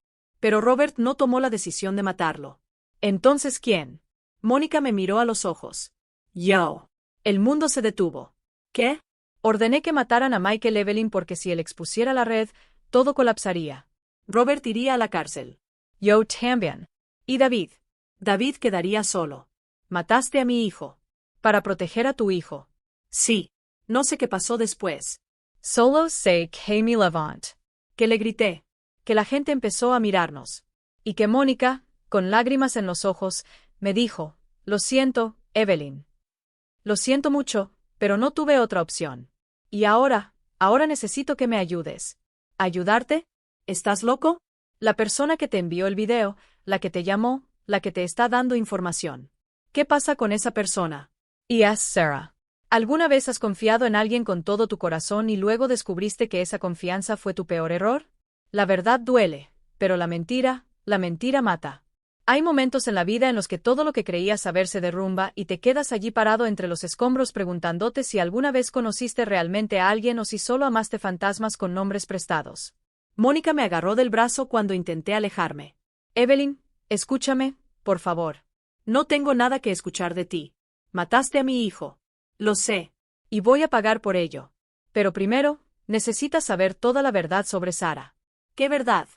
S1: Pero Robert no tomó la decisión de matarlo. ¿Entonces quién? Mónica me miró a los ojos. Yo. El mundo se detuvo. ¿Qué? Ordené que mataran a Michael Evelyn porque si él expusiera la red, todo colapsaría. Robert iría a la cárcel.
S2: Yo también.
S1: ¿Y David? David quedaría solo. Mataste a mi hijo. Para proteger a tu hijo. Sí. No sé qué pasó después.
S2: Solo sé que me levant.
S1: Que le grité. Que la gente empezó a mirarnos. Y que Mónica, con lágrimas en los ojos, me dijo, lo siento, Evelyn. Lo siento mucho, pero no tuve otra opción. Y ahora necesito que me ayudes. ¿Ayudarte? ¿Estás loco? La persona que te envió el video, la que te llamó, la que te está dando información. ¿Qué pasa con esa persona?
S2: Y es Sarah.
S1: ¿Alguna vez has confiado en alguien con todo tu corazón y luego descubriste que esa confianza fue tu peor error? La verdad duele, pero la mentira mata. Hay momentos en la vida en los que todo lo que creías saber se derrumba y te quedas allí parado entre los escombros preguntándote si alguna vez conociste realmente a alguien o si solo amaste fantasmas con nombres prestados. Mónica me agarró del brazo cuando intenté alejarme. Evelyn, escúchame, por favor. No tengo nada que escuchar de ti. Mataste a mi hijo. Lo sé. Y voy a pagar por ello. Pero primero, necesitas saber toda la verdad sobre Sara. ¿Qué verdad?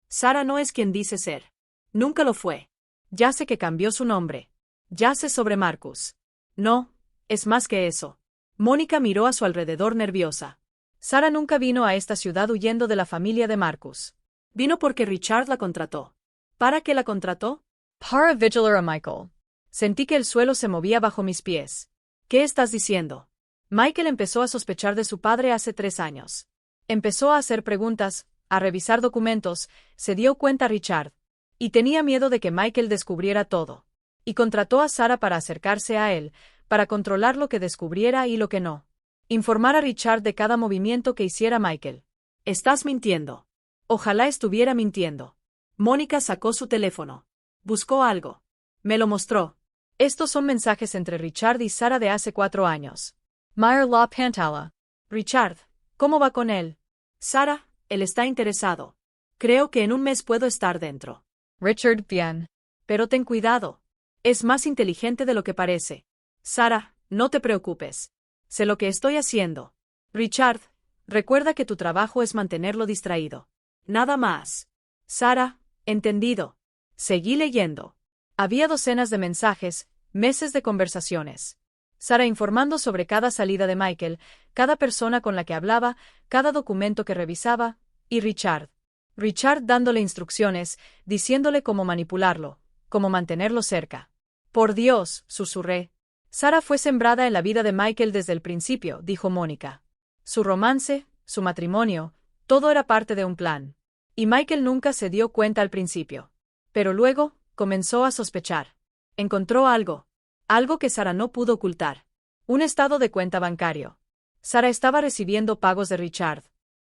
S1: Sara no es quien dice ser. Nunca lo fue. Ya sé que cambió su nombre. Ya sé sobre Marcus. No, es más que eso. Mónica miró a su alrededor nerviosa. Sara nunca vino a esta ciudad huyendo de la familia de Marcus. Vino porque Richard la contrató. ¿Para qué la contrató?
S2: Para vigilar a Michael.
S1: Sentí que el suelo se movía bajo mis pies. ¿Qué estás diciendo? Michael empezó a sospechar de su padre hace 3 años. Empezó a hacer preguntas, a revisar documentos, se dio cuenta Richard. Y tenía miedo de que Michael descubriera todo. Y contrató a Sara para acercarse a él, para controlar lo que descubriera y lo que no. Informar a Richard de cada movimiento que hiciera Michael. Estás mintiendo. Ojalá estuviera mintiendo. Mónica sacó su teléfono. Buscó algo. Me lo mostró. Estos son mensajes entre Richard y Sara de hace 4 años.
S2: Meyer la Pantala.
S1: Richard, ¿cómo va con él? Sara, él está interesado. Creo que en un mes puedo estar dentro.
S2: Richard, bien.
S1: Pero ten cuidado. Es más inteligente de lo que parece. Sara, no te preocupes. Sé lo que estoy haciendo. Richard, recuerda que tu trabajo es mantenerlo distraído. Nada más. Sara, entendido. Seguí leyendo. Había docenas de mensajes, meses de conversaciones. Sara informando sobre cada salida de Michael, cada persona con la que hablaba, cada documento que revisaba, y Richard. Richard dándole instrucciones, diciéndole cómo manipularlo, cómo mantenerlo cerca. Por Dios, susurré. Sara fue sembrada en la vida de Michael desde el principio, dijo Mónica. Su romance, su matrimonio, todo era parte de un plan. Y Michael nunca se dio cuenta al principio. Pero luego, comenzó a sospechar. Encontró algo. Algo que Sara no pudo ocultar. Un estado de cuenta bancario. Sara estaba recibiendo pagos de Richard.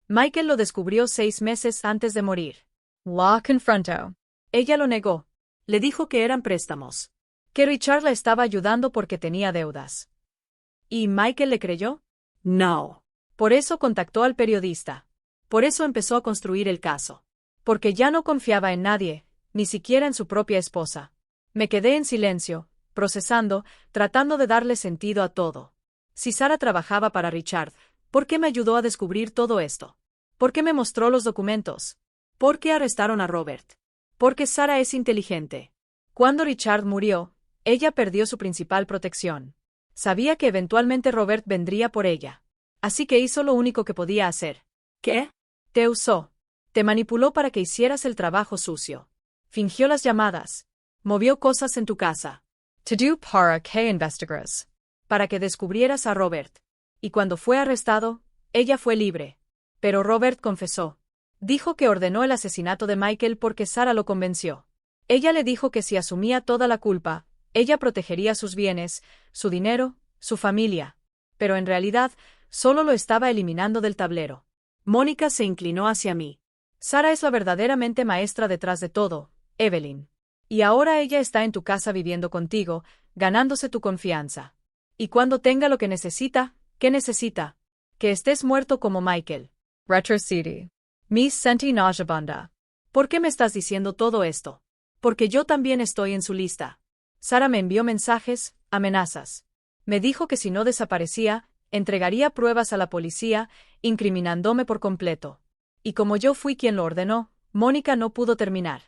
S1: Michael lo descubrió 6 meses antes de morir.
S2: La confrontó.
S1: Ella lo negó. Le dijo que eran préstamos. Que Richard la estaba ayudando porque tenía deudas. ¿Y Michael le creyó? No. Por eso contactó al periodista. Por eso empezó a construir el caso. Porque ya no confiaba en nadie, ni siquiera en su propia esposa. Me quedé en silencio, procesando, tratando de darle sentido a todo. Si Sara trabajaba para Richard, ¿por qué me ayudó a descubrir todo esto? ¿Por qué me mostró los documentos? ¿Por qué arrestaron a Robert?
S2: Porque Sara es inteligente. Cuando Richard murió, ella perdió su principal protección. Sabía que eventualmente Robert vendría por ella. Así que hizo lo único que podía hacer. ¿Qué? Te usó. Te manipuló para que hicieras el trabajo sucio. Fingió las llamadas. Movió cosas en tu casa.
S1: To do para que investigaras.
S2: Para que descubrieras a Robert. Y cuando fue arrestado, ella fue libre. Pero Robert confesó. Dijo que ordenó el asesinato de Michael porque Sara lo convenció. Ella le dijo que si asumía toda la culpa, ella protegería sus bienes, su dinero, su familia. Pero en realidad, solo lo estaba eliminando del tablero. Mónica se inclinó hacia mí. Sara es la verdaderamente maestra detrás de todo, Evelyn. Y ahora ella está en tu casa viviendo contigo, ganándose tu confianza. Y cuando tenga lo que necesita, ¿qué necesita? Que estés muerto como Michael.
S1: Retrocedi. Me senti nauseabunda.
S2: ¿Por qué me estás diciendo todo esto? Porque yo también estoy en su lista. Sara me envió mensajes, amenazas. Me dijo que si no desaparecía, entregaría pruebas a la policía, incriminándome por completo. Y como yo fui quien lo ordenó, Mónica no pudo terminar.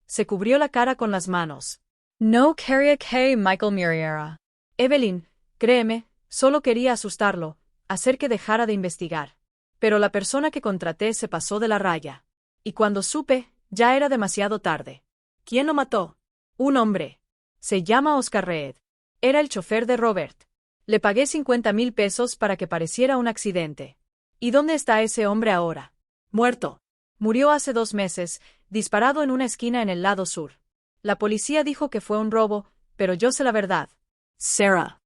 S2: Se cubrió la cara con las manos.
S1: No quería que Michael muriera.
S2: Evelyn, créeme, solo quería asustarlo, hacer que dejara de investigar. Pero la persona que contraté se pasó de la raya. Y cuando supe, ya era demasiado tarde. ¿Quién lo mató? Un hombre. Se llama Oscar Reed. Era el chofer de Robert. Le pagué 50,000 pesos para que pareciera un accidente. ¿Y dónde está ese hombre ahora? Muerto. Murió hace 2 meses, disparado en una esquina en el lado sur. La policía dijo que fue un robo, pero yo sé la verdad. Sarah.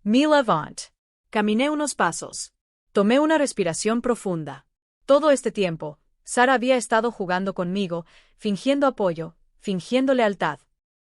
S1: Me levant.
S2: Caminé unos pasos. Tomé una respiración profunda. Todo este tiempo, Sara había estado jugando conmigo, fingiendo apoyo, fingiendo lealtad.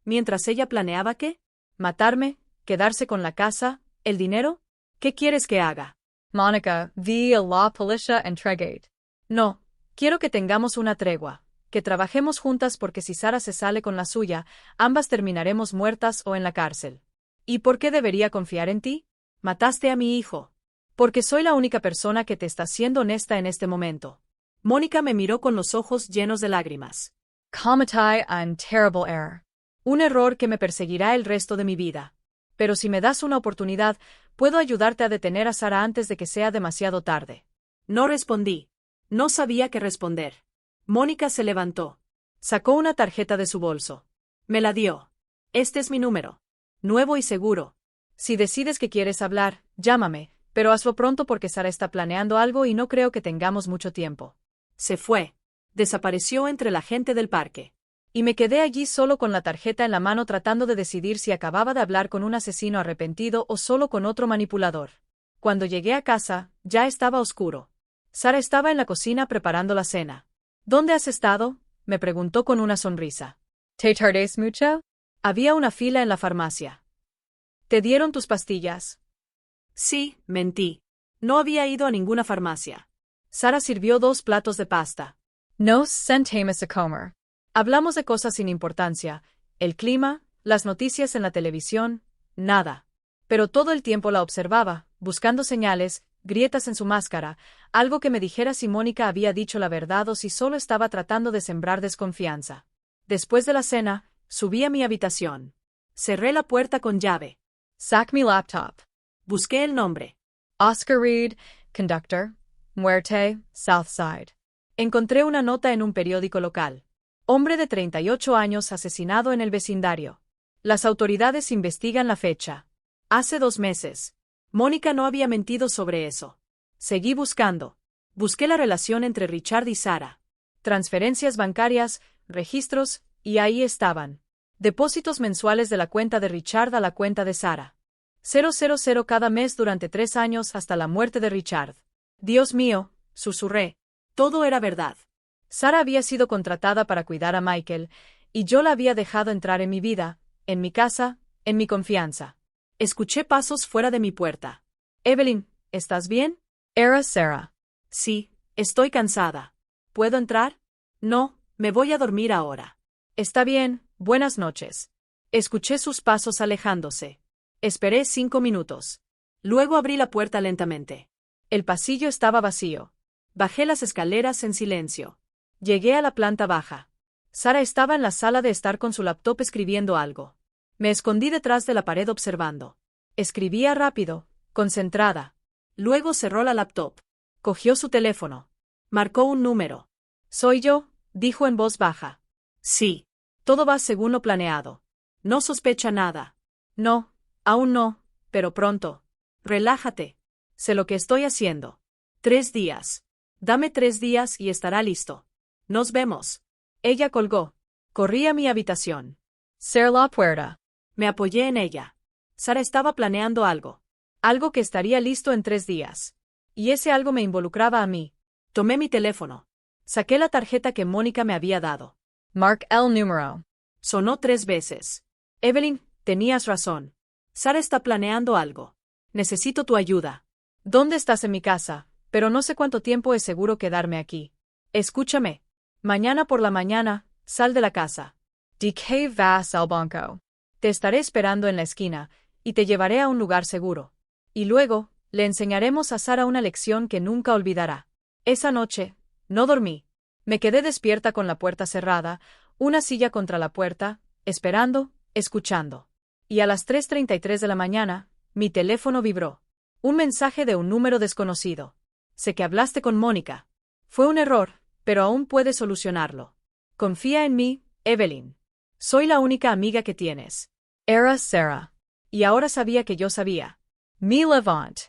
S2: Mientras ella planeaba ¿qué? ¿Matarme? ¿Quedarse con la casa? ¿El dinero? ¿Qué quieres que haga?
S1: Mónica, vi a la policía entregate.
S2: No, quiero que tengamos una tregua, que trabajemos juntas porque si Sara se sale con la suya, ambas terminaremos muertas o en la cárcel. ¿Y por qué debería confiar en ti? Mataste a mi hijo. Porque soy la única persona que te está siendo honesta en este momento. Mónica me miró con los ojos llenos de lágrimas.
S1: Cometí un terrible error.
S2: Un error que me perseguirá el resto de mi vida. Pero si me das una oportunidad, puedo ayudarte a detener a Sara antes de que sea demasiado tarde. No respondí. No sabía qué responder. Mónica se levantó. Sacó una tarjeta de su bolso. Me la dio. Este es mi número. Nuevo y seguro. Si decides que quieres hablar, llámame, pero hazlo pronto porque Sara está planeando algo y no creo que tengamos mucho tiempo. Se fue. Desapareció entre la gente del parque. Y me quedé allí solo con la tarjeta en la mano tratando de decidir si acababa de hablar con un asesino arrepentido o solo con otro manipulador. Cuando llegué a casa, ya estaba oscuro. Sara estaba en la cocina preparando la cena. ¿Dónde has estado? Me preguntó con una sonrisa.
S1: ¿Te tardes mucho?
S2: Había una fila en la farmacia. ¿Te dieron tus pastillas? Sí, mentí. No había ido a ninguna farmacia. Sara sirvió 2 platos de pasta.
S1: Nos sentamos a comer.
S2: Hablamos de cosas sin importancia, el clima, las noticias en la televisión, nada. Pero todo el tiempo la observaba, buscando señales, grietas en su máscara, algo que me dijera si Mónica había dicho la verdad o si solo estaba tratando de sembrar desconfianza. Después de la cena, subí a mi habitación. Cerré la puerta con llave.
S1: Sac mi laptop.
S2: Busqué el nombre.
S1: Oscar Reed, conductor, muerte, Southside.
S2: Encontré una nota en un periódico local. Hombre de 38 años asesinado en el vecindario. Las autoridades investigan la fecha. Hace 2 meses. Mónica no había mentido sobre eso. Seguí buscando. Busqué la relación entre Richard y Sara. Transferencias bancarias, registros, y ahí estaban. Depósitos mensuales de la cuenta de Richard a la cuenta de Sara. 000 cada mes durante 3 años hasta la muerte de Richard. Dios mío, susurré. Todo era verdad. Sara había sido contratada para cuidar a Michael, y yo la había dejado entrar en mi vida, en mi casa, en mi confianza. Escuché pasos fuera de mi puerta. Evelyn, ¿estás bien?
S1: Era Sara.
S2: Sí, estoy cansada. ¿Puedo entrar? No, me voy a dormir ahora. Está bien, buenas noches. Escuché sus pasos alejándose. Esperé 5 minutos. Luego abrí la puerta lentamente. El pasillo estaba vacío. Bajé las escaleras en silencio. Llegué a la planta baja.
S1: Sara estaba en la sala de estar con su laptop escribiendo algo. Me escondí detrás de la pared observando. Escribía rápido, concentrada. Luego cerró la laptop. Cogió su teléfono. Marcó un número. «Soy yo», dijo en voz baja. «Sí. Todo va según lo planeado. No sospecha nada». «No, aún no, pero pronto». «Relájate. Sé lo que estoy haciendo». 3 días. Dame 3 días y estará listo. Nos vemos. Ella colgó. Corrí a mi habitación. Cerré la puerta. Me apoyé en ella. Sara estaba planeando algo. Algo que estaría listo en 3 días. Y ese algo me involucraba a mí. Tomé mi teléfono. Saqué la tarjeta que Mónica me había dado. «Mark el número». Sonó 3 veces. «Evelyn, tenías razón. Sara está planeando algo. Necesito tu ayuda». «¿Dónde estás en mi casa? Pero no sé cuánto tiempo es seguro quedarme aquí». «Escúchame. Mañana por la mañana, sal de la casa. ¿De qué vas al banco? Te estaré esperando en la esquina, y te llevaré a un lugar seguro. Y luego, le enseñaremos a Sara una lección que nunca olvidará». Esa noche, no dormí. Me quedé despierta con la puerta cerrada, una silla contra la puerta, esperando, escuchando. Y a las 3:33 de la mañana, mi teléfono vibró. Un mensaje de un número desconocido. «Sé que hablaste con Mónica. Fue un error, pero aún puedes solucionarlo. Confía en mí, Evelyn. Soy la única amiga que tienes». Era Sara. Y ahora sabía que yo sabía. Mi Levant.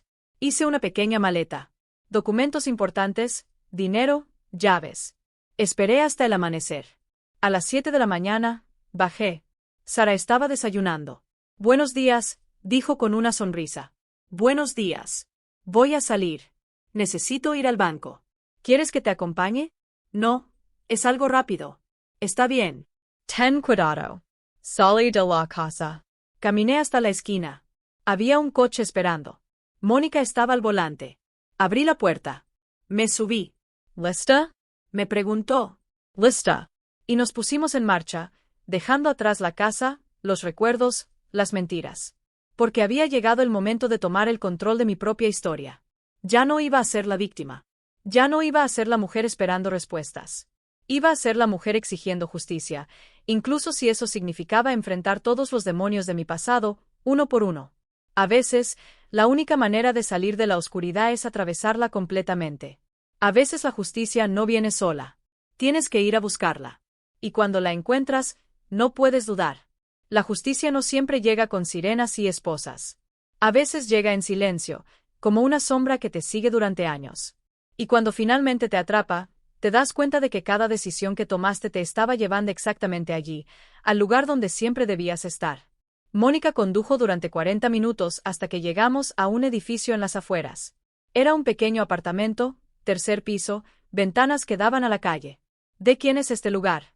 S1: Hice una pequeña maleta. Documentos importantes, dinero, llaves. Esperé hasta el amanecer. A las 7 de la mañana, bajé. Sara estaba desayunando. «Buenos días», dijo con una sonrisa. «Buenos días. Voy a salir. Necesito ir al banco. ¿Quieres que te acompañe?» «No, es algo rápido». «Está bien». «Ten cuidado». Salí de la casa. Caminé hasta la esquina. Había un coche esperando. Mónica estaba al volante. Abrí la puerta. Me subí. «¿Lista?», me preguntó. «Lista». Y nos pusimos en marcha, dejando atrás la casa, los recuerdos, las mentiras. Porque había llegado el momento de tomar el control de mi propia historia. Ya no iba a ser la víctima. Ya no iba a ser la mujer esperando respuestas. Iba a ser la mujer exigiendo justicia, incluso si eso significaba enfrentar todos los demonios de mi pasado, uno por uno. A veces, la única manera de salir de la oscuridad es atravesarla completamente. A veces la justicia no viene sola. Tienes que ir a buscarla. Y cuando la encuentras, no puedes dudar. La justicia no siempre llega con sirenas y esposas. A veces llega en silencio, como una sombra que te sigue durante años. Y cuando finalmente te atrapa, te das cuenta de que cada decisión que tomaste te estaba llevando exactamente allí, al lugar donde siempre debías estar. Mónica condujo durante 40 minutos hasta que llegamos a un edificio en las afueras. Era un pequeño apartamento, 3er piso, ventanas que daban a la calle. «¿De quién es este lugar?»,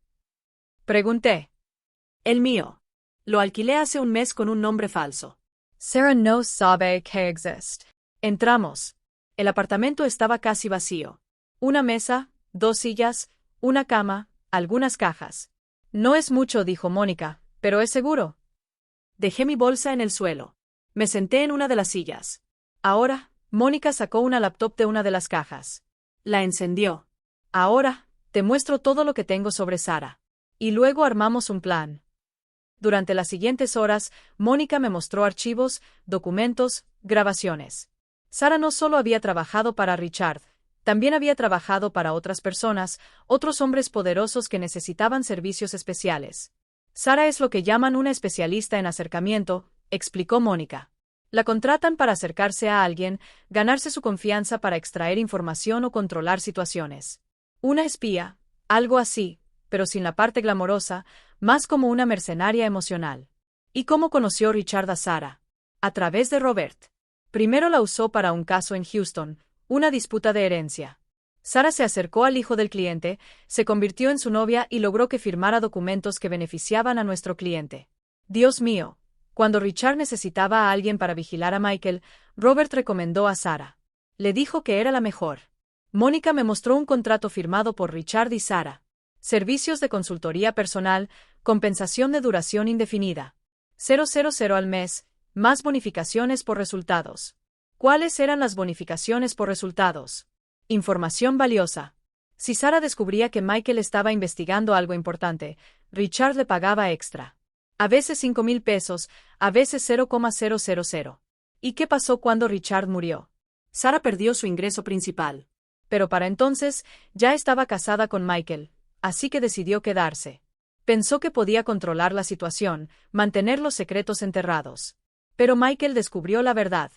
S1: pregunté. «El mío. Lo alquilé hace un mes con un nombre falso». «Sara no sabe que existe». Entramos. El apartamento estaba casi vacío. Una mesa, 2 sillas, una cama, algunas cajas. «No es mucho», dijo Mónica, «pero es seguro». Dejé mi bolsa en el suelo. Me senté en una de las sillas. Ahora, Mónica sacó una laptop de una de las cajas. La encendió. «Ahora, te muestro todo lo que tengo sobre Sara». Y luego armamos un plan. Durante las siguientes horas, Mónica me mostró archivos, documentos, grabaciones. Sara no solo había trabajado para Richard, también había trabajado para otras personas, otros hombres poderosos que necesitaban servicios especiales. «Sara es lo que llaman una especialista en acercamiento», explicó Mónica. La contratan para acercarse a alguien, ganarse su confianza para extraer información o controlar situaciones. Una espía, algo así, pero sin la parte glamorosa, más como una mercenaria emocional. ¿Y cómo conoció Richard a Sara? A través de Robert. Primero la usó para un caso en Houston, una disputa de herencia. Sara se acercó al hijo del cliente, se convirtió en su novia y logró que firmara documentos que beneficiaban a nuestro cliente. Dios mío, cuando Richard necesitaba a alguien para vigilar a Michael, Robert recomendó a Sara. Le dijo que era la mejor. Mónica me mostró un contrato firmado por Richard y Sara. Servicios de consultoría personal, compensación de duración indefinida. 000 al mes, más bonificaciones por resultados. ¿Cuáles eran las bonificaciones por resultados? Información valiosa. Si Sara descubría que Michael estaba investigando algo importante, Richard le pagaba extra. A veces 5,000 pesos, a veces 0,000. ¿Y qué pasó cuando Richard murió?
S2: Sara perdió su ingreso principal.
S1: Pero para entonces, ya estaba casada con Michael, así que decidió quedarse. Pensó que podía controlar la situación, mantener los secretos enterrados. Pero Michael descubrió la verdad.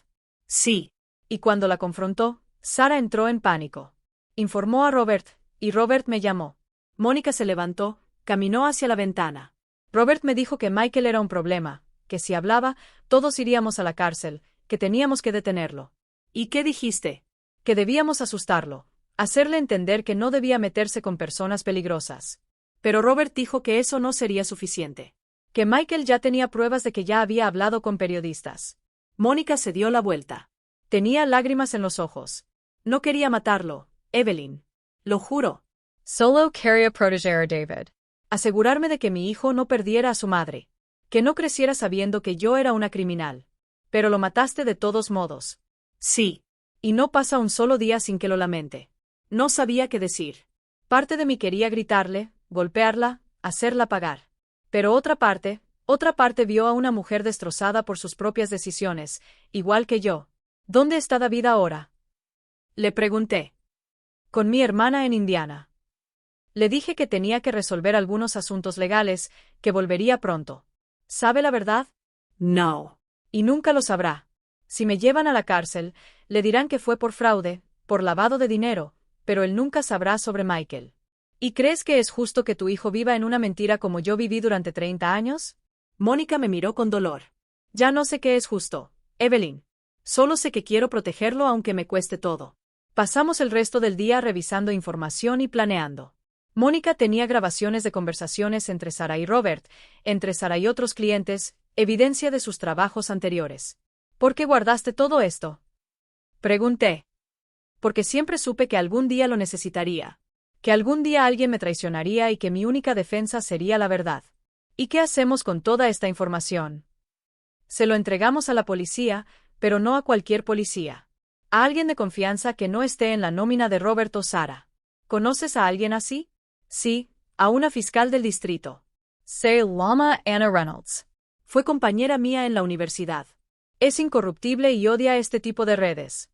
S2: Sí.
S1: Y cuando la confrontó, Sara entró en pánico. Informó a Robert, y Robert me llamó.
S2: Mónica se levantó, caminó hacia la ventana.
S1: Robert me dijo que Michael era un problema, que si hablaba, todos iríamos a la cárcel, que teníamos que detenerlo.
S2: ¿Y qué dijiste?
S1: Que debíamos asustarlo, hacerle entender que no debía meterse con personas peligrosas.
S2: Pero Robert dijo que eso no sería suficiente.
S1: Que Michael ya tenía pruebas de que ya había hablado con periodistas.
S2: Mónica se dio la vuelta.
S1: Tenía lágrimas en los ojos.
S2: No quería matarlo, Evelyn. Lo juro.
S1: Solo quería proteger a David. Asegurarme de que mi hijo no perdiera a su madre. Que no creciera sabiendo que yo era una criminal. Pero lo mataste de todos modos.
S2: Sí.
S1: Y no pasa un solo día sin que lo lamente.
S2: No sabía qué decir.
S1: Parte de mí quería gritarle, golpearla, hacerla pagar. Pero otra parte vio a una mujer destrozada por sus propias decisiones, igual que yo. ¿Dónde está David ahora?
S2: Le pregunté.
S1: Con mi hermana en Indiana. Le dije que tenía que resolver algunos asuntos legales, que volvería pronto. ¿Sabe la verdad?
S2: No.
S1: Y nunca lo sabrá. Si me llevan a la cárcel, le dirán que fue por fraude, por lavado de dinero, pero él nunca sabrá sobre Michael. ¿Y crees que es justo que tu hijo viva en una mentira como yo viví durante 30 años?
S2: Mónica me miró con dolor.
S1: Ya no sé qué es justo, Evelyn.
S2: Solo sé que quiero protegerlo aunque me cueste todo.
S1: Pasamos el resto del día revisando información y planeando. Mónica tenía grabaciones de conversaciones entre Sara y Robert, entre Sara y otros clientes, evidencia de sus trabajos anteriores. ¿Por qué guardaste todo esto? Pregunté. Porque siempre supe que algún día lo necesitaría. Que algún día alguien me traicionaría y que mi única defensa sería la verdad. ¿Y qué hacemos con toda esta información? Se lo entregamos a la policía, pero no a cualquier policía. A alguien de confianza que no esté en la nómina de Robert o Sara. ¿Conoces a alguien así? Sí, a una fiscal del distrito. Se llama Anna Reynolds.
S2: Fue compañera mía en la universidad.
S1: Es incorruptible y odia este tipo de redes.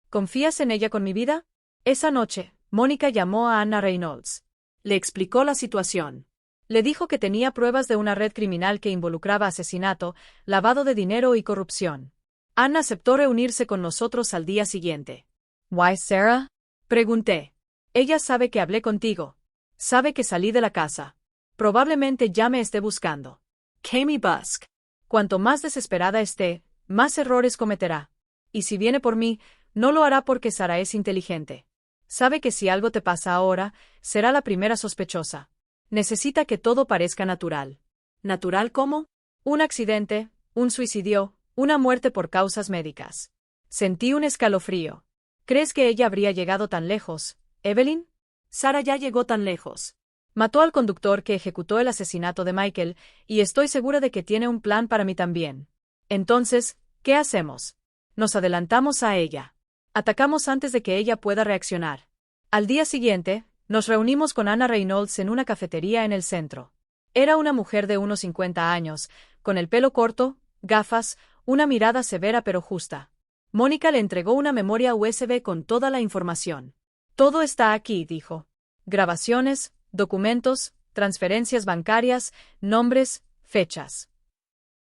S1: ¿Confías en ella con mi vida? Esa noche, Mónica llamó a Anna Reynolds.
S2: Le explicó la situación.
S1: Le dijo que tenía pruebas de una red criminal que involucraba asesinato, lavado de dinero y corrupción.
S2: Anna aceptó reunirse con nosotros al día siguiente.
S1: ¿Why, Sarah?
S2: Pregunté.
S1: Ella sabe que hablé contigo. Sabe que salí de la casa. Probablemente ya me esté buscando.
S2: Kami Busk.
S1: Cuanto más desesperada esté, más errores cometerá. Y si viene por mí, no lo hará porque Sara es inteligente. Sabe que si algo te pasa ahora, será la primera sospechosa. Necesita que todo parezca natural.
S2: ¿Natural cómo?
S1: Un accidente, un suicidio, una muerte por causas médicas. Sentí un escalofrío. ¿Crees que ella habría llegado tan lejos, Evelyn?
S2: Sara ya llegó tan lejos.
S1: Mató al conductor que ejecutó el asesinato de Michael, y estoy segura de que tiene un plan para mí también. Entonces, ¿qué hacemos? Nos adelantamos a ella. Atacamos antes de que ella pueda reaccionar. Al día siguiente, nos reunimos con Anna Reynolds en una cafetería en el centro. Era una mujer de unos 50 años, con el pelo corto, gafas, una mirada severa pero justa. Mónica le entregó una memoria USB con toda la información. Todo está aquí, dijo. Grabaciones, documentos, transferencias bancarias, nombres, fechas.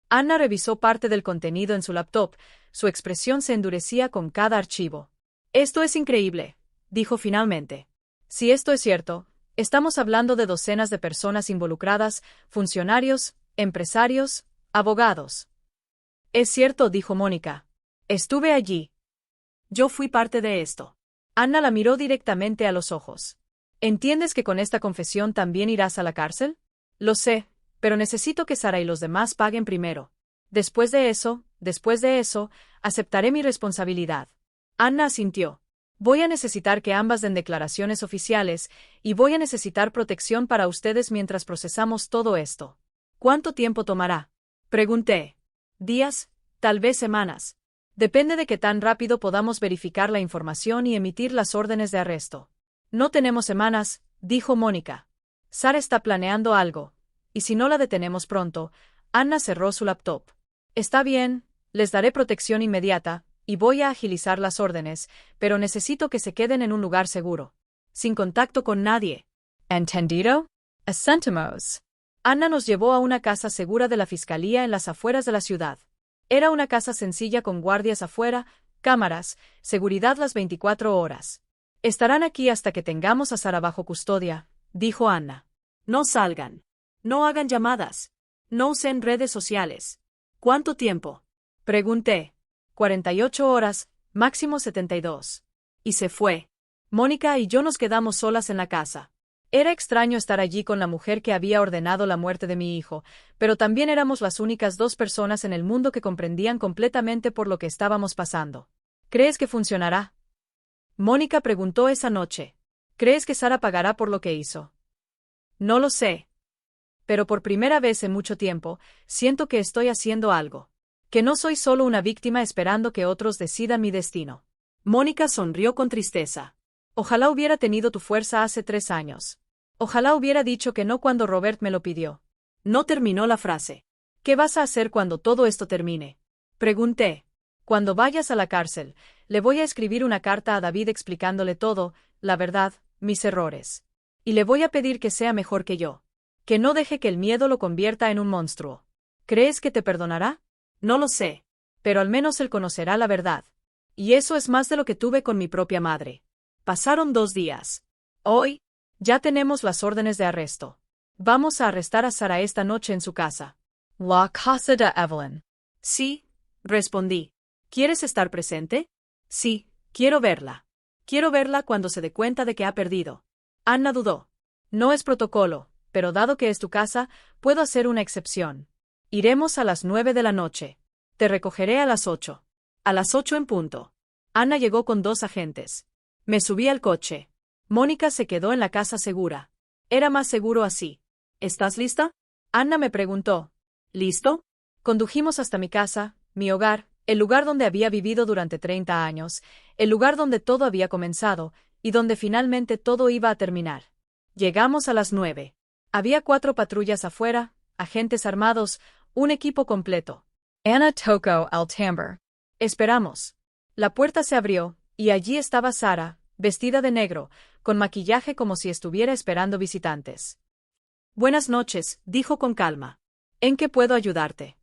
S1: Anna revisó parte del contenido en su laptop, su expresión se endurecía con cada archivo. Esto es increíble, dijo finalmente. Si esto es cierto, estamos hablando de docenas de personas involucradas, funcionarios, empresarios, abogados. Es cierto, dijo Mónica. Estuve allí.
S2: Yo fui parte de esto.
S1: Anna la miró directamente a los ojos. ¿Entiendes que con esta confesión también irás a la cárcel? Lo sé, pero necesito que Sara y los demás paguen primero. Después de eso, aceptaré mi responsabilidad. Anna asintió. Voy a necesitar que ambas den declaraciones oficiales, y voy a necesitar protección para ustedes mientras procesamos todo esto. ¿Cuánto tiempo tomará? Pregunté. Días, tal vez semanas. Depende de qué tan rápido podamos verificar la información y emitir las órdenes de arresto. No tenemos semanas, dijo Mónica. Sara está planeando algo. Y si no la detenemos pronto, Anna cerró su laptop. Está bien, les daré protección inmediata, y voy a agilizar las órdenes, pero necesito que se queden en un lugar seguro. Sin contacto con nadie. ¿Entendido? Assentimos. Anna nos llevó a una casa segura de la fiscalía en las afueras de la ciudad. Era una casa sencilla con guardias afuera, cámaras, seguridad las 24 horas. Estarán aquí hasta que tengamos a Sara bajo custodia, dijo Anna. No salgan. No hagan llamadas. No usen redes sociales. ¿Cuánto tiempo? Pregunté. 48 horas, máximo 72. Y se fue. Mónica y yo nos quedamos solas en la casa. Era extraño estar allí con la mujer que había ordenado la muerte de mi hijo, pero también éramos las únicas dos personas en el mundo que comprendían completamente por lo que estábamos pasando. ¿Crees que funcionará? Mónica preguntó esa noche. ¿Crees que Sara pagará por lo que hizo? No lo sé. Pero por primera vez en mucho tiempo, siento que estoy haciendo algo. Que no soy solo una víctima esperando que otros decidan mi destino. Mónica sonrió con tristeza. Ojalá hubiera tenido tu fuerza hace 3 años. Ojalá hubiera dicho que no cuando Robert me lo pidió. No terminó la frase. ¿Qué vas a hacer cuando todo esto termine? Pregunté. Cuando vayas a la cárcel, le voy a escribir una carta a David explicándole todo, la verdad, mis errores. Y le voy a pedir que sea mejor que yo. Que no deje que el miedo lo convierta en un monstruo. ¿Crees que te perdonará? No lo sé. Pero al menos él conocerá la verdad. Y eso es más de lo que tuve con mi propia madre. Pasaron 2 días. Hoy, ya tenemos las órdenes de arresto. Vamos a arrestar a Sara esta noche en su casa. La casa de Evelyn. Sí, respondí. ¿Quieres estar presente? Sí, quiero verla. Quiero verla cuando se dé cuenta de que ha perdido. Anna dudó. No es protocolo, pero dado que es tu casa, puedo hacer una excepción. Iremos a las 9 de la noche. Te recogeré a las 8. A las 8 en punto. Anna llegó con 2 agentes. Me subí al coche. Mónica se quedó en la casa segura. Era más seguro así. ¿Estás lista? Anna me preguntó. ¿Listo? Condujimos hasta mi casa, mi hogar, el lugar donde había vivido durante 30 años, el lugar donde todo había comenzado, y donde finalmente todo iba a terminar. Llegamos a las 9. Había 4 patrullas afuera, agentes armados, un equipo completo. Anna tocó al timbre. Esperamos. La puerta se abrió, y allí estaba Sara, vestida de negro, con maquillaje como si estuviera esperando visitantes. Buenas noches, dijo con calma. ¿En qué puedo ayudarte?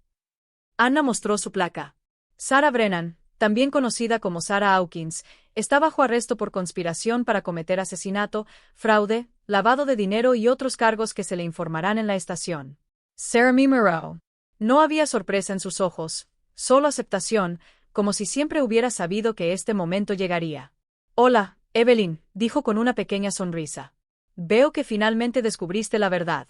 S1: Anna mostró su placa. Sara Brennan, también conocida como Sarah Hawkins, está bajo arresto por conspiración para cometer asesinato, fraude, lavado de dinero y otros cargos que se le informarán en la estación. Sarah me miró. No había sorpresa en sus ojos, solo aceptación, como si siempre hubiera sabido que este momento llegaría. Hola, Evelyn, dijo con una pequeña sonrisa. Veo que finalmente descubriste la verdad.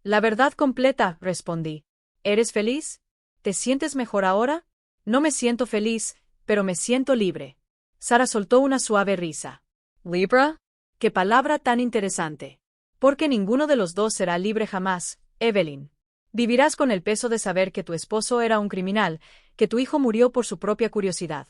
S1: La verdad completa, respondí. ¿Eres feliz? ¿Te sientes mejor ahora? No me siento feliz, pero me siento libre. Sara soltó una suave risa. ¿Libra? ¡Qué palabra tan interesante! Porque ninguno de los dos será libre jamás, Evelyn. Vivirás con el peso de saber que tu esposo era un criminal, que tu hijo murió por su propia curiosidad.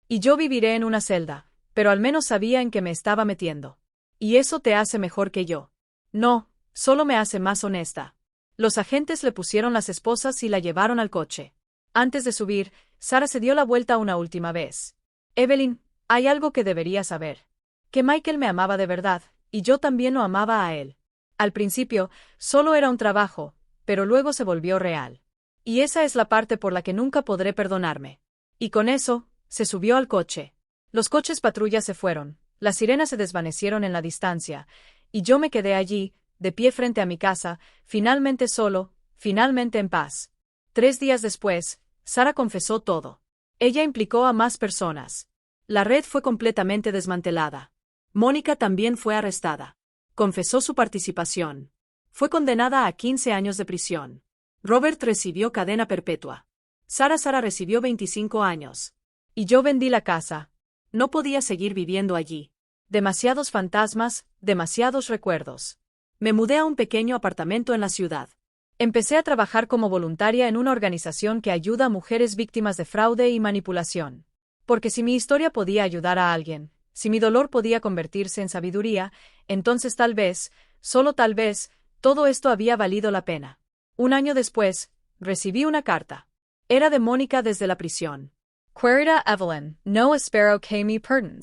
S1: Y yo viviré en una celda, pero al menos sabía en qué me estaba metiendo. Y eso te hace mejor que yo. No, solo me hace más honesta. Los agentes le pusieron las esposas y la llevaron al coche. Antes de subir, Sara se dio la vuelta una última vez. Evelyn, hay algo que deberías saber. Que Michael me amaba de verdad, y yo también lo amaba a él. Al principio, solo era un trabajo, pero luego se volvió real. Y esa es la parte por la que nunca podré perdonarme. Y con eso, se subió al coche. Los coches patrullas se fueron, las sirenas se desvanecieron en la distancia, y yo me quedé allí, de pie frente a mi casa, finalmente solo, finalmente en paz. 3 días después, Sara confesó todo. Ella implicó a más personas. La red fue completamente desmantelada. Mónica también fue arrestada. Confesó su participación. Fue condenada a 15 años de prisión. Robert recibió cadena perpetua. Sara recibió 25 años. Y yo vendí la casa. No podía seguir viviendo allí. Demasiados fantasmas, demasiados recuerdos. Me mudé a un pequeño apartamento en la ciudad. Empecé a trabajar como voluntaria en una organización que ayuda a mujeres víctimas de fraude y manipulación. Porque si mi historia podía ayudar a alguien, Si mi dolor podía convertirse en sabiduría, entonces tal vez, solo tal vez, todo esto había valido la pena. Un año después, recibí una carta. Era de Mónica desde la prisión.
S2: Querida Evelyn, no espero que me perdone.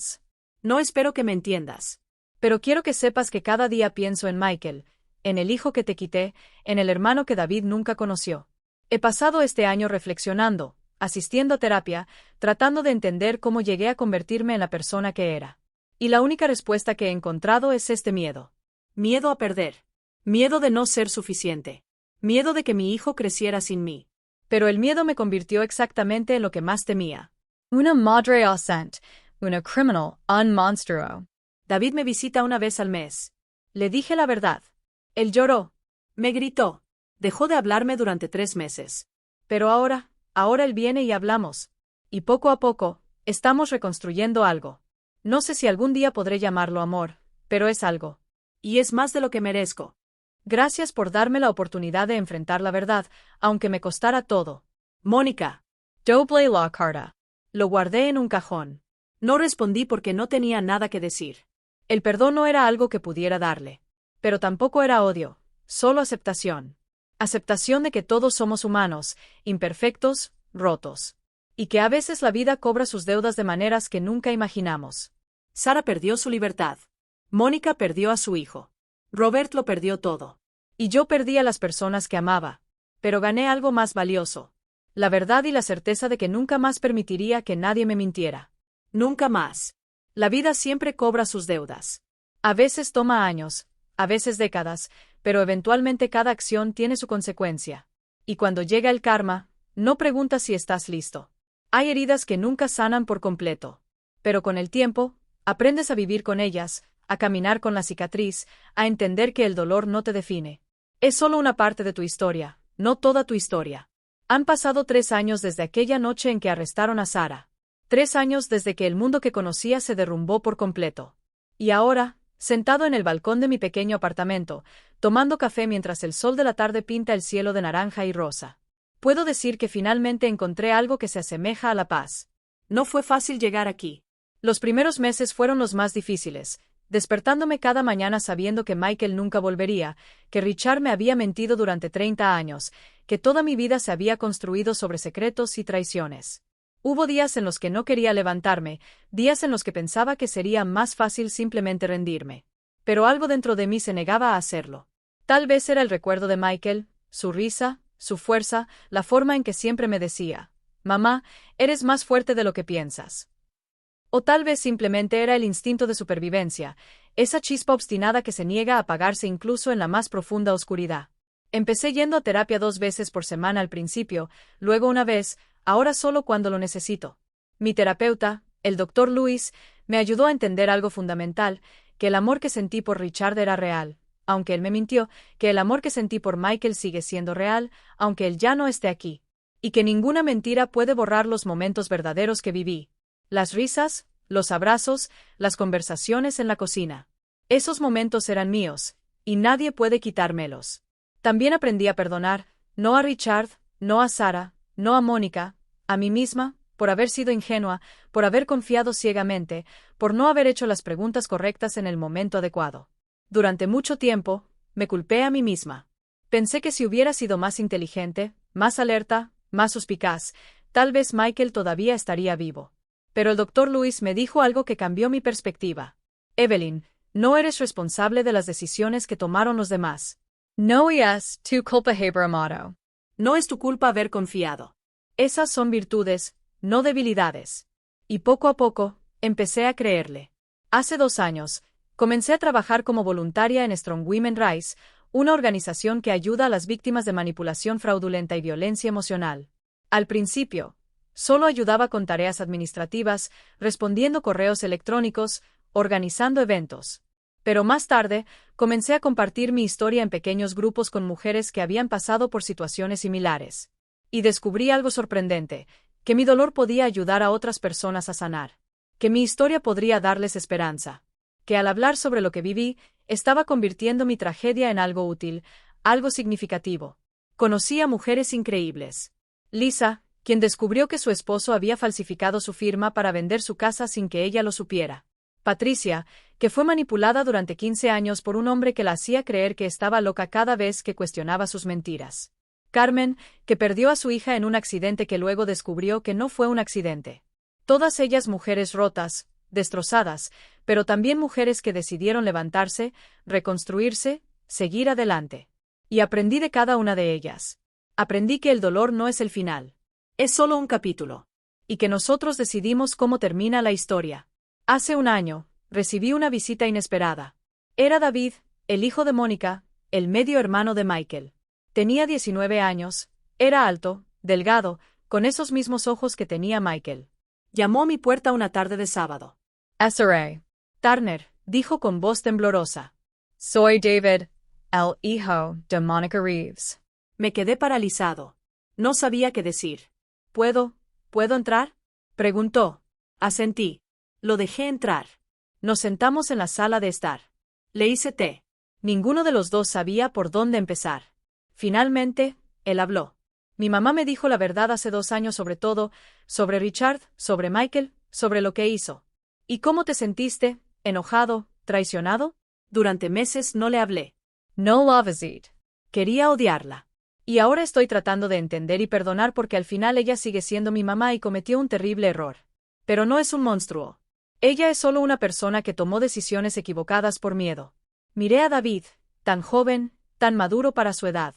S1: No espero que me entiendas. Pero quiero que sepas que cada día pienso en Michael, en el hijo que te quité, en el hermano que David nunca conoció. He pasado este año reflexionando, asistiendo a terapia, tratando de entender cómo llegué a convertirme en la persona que era. Y la única respuesta que he encontrado es este miedo. Miedo a perder. Miedo de no ser suficiente. Miedo de que mi hijo creciera sin mí. Pero el miedo me convirtió exactamente en lo que más temía.
S2: Una madre ausente, una criminal, un monstruo.
S1: David me visita una vez al mes. Le dije la verdad. Él lloró. Me gritó. Dejó de hablarme durante 3 meses. Pero ahora él viene y hablamos. Y poco a poco, estamos reconstruyendo algo. No sé si algún día podré llamarlo amor, pero es algo. Y es más de lo que merezco. Gracias por darme la oportunidad de enfrentar la verdad, aunque me costara todo. Mónica.
S2: Doble la carta.
S1: Lo guardé en un cajón. No respondí porque no tenía nada que decir. El perdón no era algo que pudiera darle. Pero tampoco era odio, solo aceptación. Aceptación de que todos somos humanos, imperfectos, rotos. Y que a veces la vida cobra sus deudas de maneras que nunca imaginamos. Sara perdió su libertad. Mónica perdió a su hijo. Robert lo perdió todo. Y yo perdí a las personas que amaba. Pero gané algo más valioso. La verdad y la certeza de que nunca más permitiría que nadie me mintiera. Nunca más. La vida siempre cobra sus deudas. A veces toma años, a veces décadas, pero eventualmente cada acción tiene su consecuencia. Y cuando llega el karma, no preguntas si estás listo. Hay heridas que nunca sanan por completo. Pero con el tiempo, aprendes a vivir con ellas, a caminar con la cicatriz, a entender que el dolor no te define. Es solo una parte de tu historia, no toda tu historia. Han pasado 3 años desde aquella noche en que arrestaron a Sara. 3 años desde que el mundo que conocía se derrumbó por completo. Y ahora, sentado en el balcón de mi pequeño apartamento, tomando café mientras el sol de la tarde pinta el cielo de naranja y rosa, puedo decir que finalmente encontré algo que se asemeja a la paz. No fue fácil llegar aquí. Los primeros meses fueron los más difíciles, despertándome cada mañana sabiendo que Michael nunca volvería, que Richard me había mentido durante 30 años, que toda mi vida se había construido sobre secretos y traiciones. Hubo días en los que no quería levantarme, días en los que pensaba que sería más fácil simplemente rendirme. Pero algo dentro de mí se negaba a hacerlo. Tal vez era el recuerdo de Michael, su risa, su fuerza, la forma en que siempre me decía, «Mamá, eres más fuerte de lo que piensas». O tal vez simplemente era el instinto de supervivencia, esa chispa obstinada que se niega a apagarse incluso en la más profunda oscuridad. Empecé yendo a terapia 2 veces por semana al principio, luego una vez, ahora solo cuando lo necesito. Mi terapeuta, el Dr. Lewis, me ayudó a entender algo fundamental, que el amor que sentí por Richard era real, aunque él me mintió, que el amor que sentí por Michael sigue siendo real, aunque él ya no esté aquí, y que ninguna mentira puede borrar los momentos verdaderos que viví. Las risas, los abrazos, las conversaciones en la cocina. Esos momentos eran míos, y nadie puede quitármelos. También aprendí a perdonar, no a Richard, no a Sara, no a Mónica, a mí misma, por haber sido ingenua, por haber confiado ciegamente, por no haber hecho las preguntas correctas en el momento adecuado. Durante mucho tiempo, me culpé a mí misma. Pensé que si hubiera sido más inteligente, más alerta, más suspicaz, tal vez Michael todavía estaría vivo. Pero el Dr. Lewis me dijo algo que cambió mi perspectiva. Evelyn, no eres responsable de las decisiones que tomaron los demás.
S2: No es tu culpa haber amado.
S1: No es tu culpa haber confiado. Esas son virtudes, no debilidades. Y poco a poco, empecé a creerle. Hace 2 años, comencé a trabajar como voluntaria en Strong Women Rise, una organización que ayuda a las víctimas de manipulación fraudulenta y violencia emocional. Al principio, solo ayudaba con tareas administrativas, respondiendo correos electrónicos, organizando eventos. Pero más tarde, comencé a compartir mi historia en pequeños grupos con mujeres que habían pasado por situaciones similares. Y descubrí algo sorprendente, que mi dolor podía ayudar a otras personas a sanar. Que mi historia podría darles esperanza. Que al hablar sobre lo que viví, estaba convirtiendo mi tragedia en algo útil, algo significativo. Conocí a mujeres increíbles. Lisa, quien descubrió que su esposo había falsificado su firma para vender su casa sin que ella lo supiera. Patricia, que fue manipulada durante 15 años por un hombre que la hacía creer que estaba loca cada vez que cuestionaba sus mentiras. Carmen, que perdió a su hija en un accidente que luego descubrió que no fue un accidente. Todas ellas mujeres rotas, destrozadas, pero también mujeres que decidieron levantarse, reconstruirse, seguir adelante. Y aprendí de cada una de ellas. Aprendí que el dolor no es el final. Es solo un capítulo. Y que nosotros decidimos cómo termina la historia. Hace un año, recibí una visita inesperada. Era David, el hijo de Mónica, el medio hermano de Michael. Tenía 19 años, era alto, delgado, con esos mismos ojos que tenía Michael. Llamó a mi puerta una tarde de sábado.
S2: SRA.
S1: Turner, dijo con voz temblorosa.
S2: Soy David, el hijo de Monica Reeves.
S1: Me quedé paralizado. No sabía qué decir. ¿Puedo entrar? Preguntó. Asentí. Lo dejé entrar. Nos sentamos en la sala de estar. Le hice té. Ninguno de los dos sabía por dónde empezar. Finalmente, él habló. Mi mamá me dijo la verdad hace 2 años sobre todo, sobre Richard, sobre Michael, sobre lo que hizo. ¿Y cómo te sentiste? ¿Enojado? ¿Traicionado? Durante meses no le hablé.
S2: No loves it.
S1: Quería odiarla. Y ahora estoy tratando de entender y perdonar porque al final ella sigue siendo mi mamá y cometió un terrible error. Pero no es un monstruo. Ella es solo una persona que tomó decisiones equivocadas por miedo. Miré a David, tan joven, tan maduro para su edad.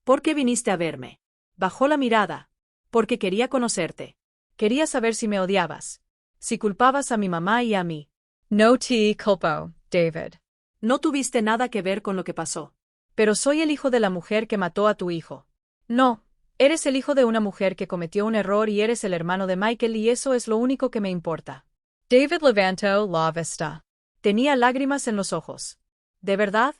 S1: ¿Por qué viniste a verme? Bajó la mirada. Porque quería conocerte. Quería saber si me odiabas. Si culpabas a mi mamá y a mí.
S2: No te culpo, David.
S1: No tuviste nada que ver con lo que pasó. Pero soy el hijo de la mujer que mató a tu hijo. No, eres el hijo de una mujer que cometió un error y eres el hermano de Michael y eso es lo único que me importa.
S2: David levantó la vista.
S1: Tenía lágrimas en los ojos. ¿De verdad?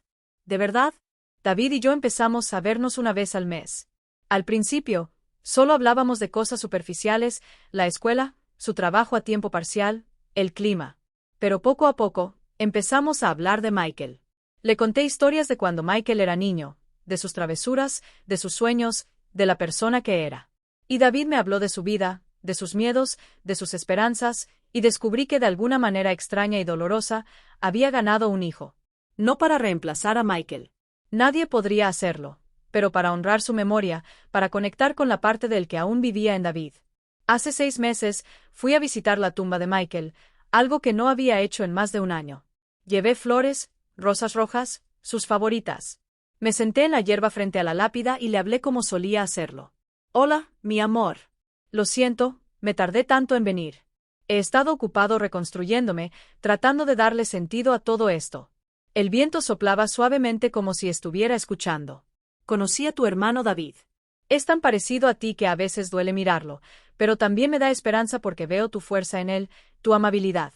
S1: ¿De verdad? David y yo empezamos a vernos una vez al mes. Al principio, solo hablábamos de cosas superficiales, la escuela, su trabajo a tiempo parcial, el clima. Pero poco a poco, empezamos a hablar de Michael. Le conté historias de cuando Michael era niño, de sus travesuras, de sus sueños, de la persona que era. Y David me habló de su vida, de sus miedos, de sus esperanzas, y descubrí que de alguna manera extraña y dolorosa, había ganado un hijo. No para reemplazar a Michael. Nadie podría hacerlo, pero para honrar su memoria, para conectar con la parte del que aún vivía en David. Hace 6 meses, fui a visitar la tumba de Michael, algo que no había hecho en más de un año. Llevé flores, rosas rojas, sus favoritas. Me senté en la hierba frente a la lápida y le hablé como solía hacerlo. Hola, mi amor. Lo siento, me tardé tanto en venir. He estado ocupado reconstruyéndome, tratando de darle sentido a todo esto. El viento soplaba suavemente como si estuviera escuchando. Conocí a tu hermano David. Es tan parecido a ti que a veces duele mirarlo, pero también me da esperanza porque veo tu fuerza en él, tu amabilidad.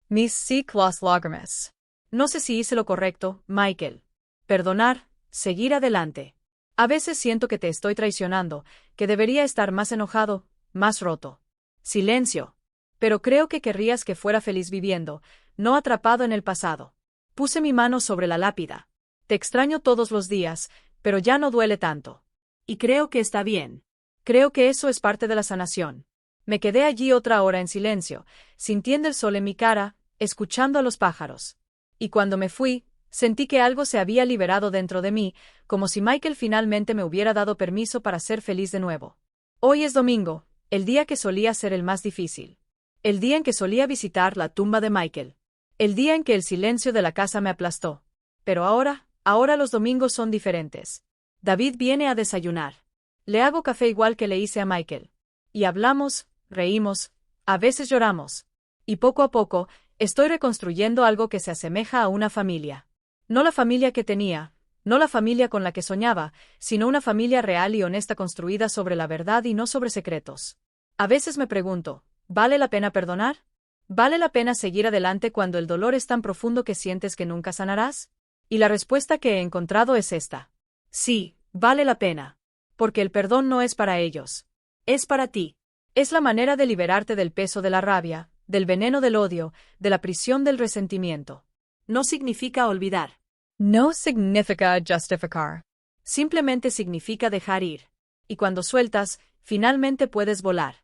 S2: Mis ciclos lágrimas.
S1: No sé si hice lo correcto, Michael. Perdonar, seguir adelante. A veces siento que te estoy traicionando, que debería estar más enojado, más roto. Silencio. Pero creo que querrías que fuera feliz viviendo, no atrapado en el pasado. Puse mi mano sobre la lápida. Te extraño todos los días, pero ya no duele tanto. Y creo que está bien. Creo que eso es parte de la sanación. Me quedé allí otra hora en silencio, sintiendo el sol en mi cara, escuchando a los pájaros. Y cuando me fui, sentí que algo se había liberado dentro de mí, como si Michael finalmente me hubiera dado permiso para ser feliz de nuevo. Hoy es domingo, el día que solía ser el más difícil. El día en que solía visitar la tumba de Michael. El día en que el silencio de la casa me aplastó. Pero ahora los domingos son diferentes. David viene a desayunar. Le hago café igual que le hice a Michael. Y hablamos, reímos, a veces lloramos. Y poco a poco, estoy reconstruyendo algo que se asemeja a una familia. No la familia que tenía, no la familia con la que soñaba, sino una familia real y honesta construida sobre la verdad y no sobre secretos. A veces me pregunto, ¿vale la pena perdonar? ¿Vale la pena seguir adelante cuando el dolor es tan profundo que sientes que nunca sanarás? Y la respuesta que he encontrado es esta. Sí, vale la pena. Porque el perdón no es para ellos. Es para ti. Es la manera de liberarte del peso de la rabia, del veneno del odio, de la prisión del resentimiento. No significa olvidar.
S2: No significa justificar.
S1: Simplemente significa dejar ir. Y cuando sueltas, finalmente puedes volar.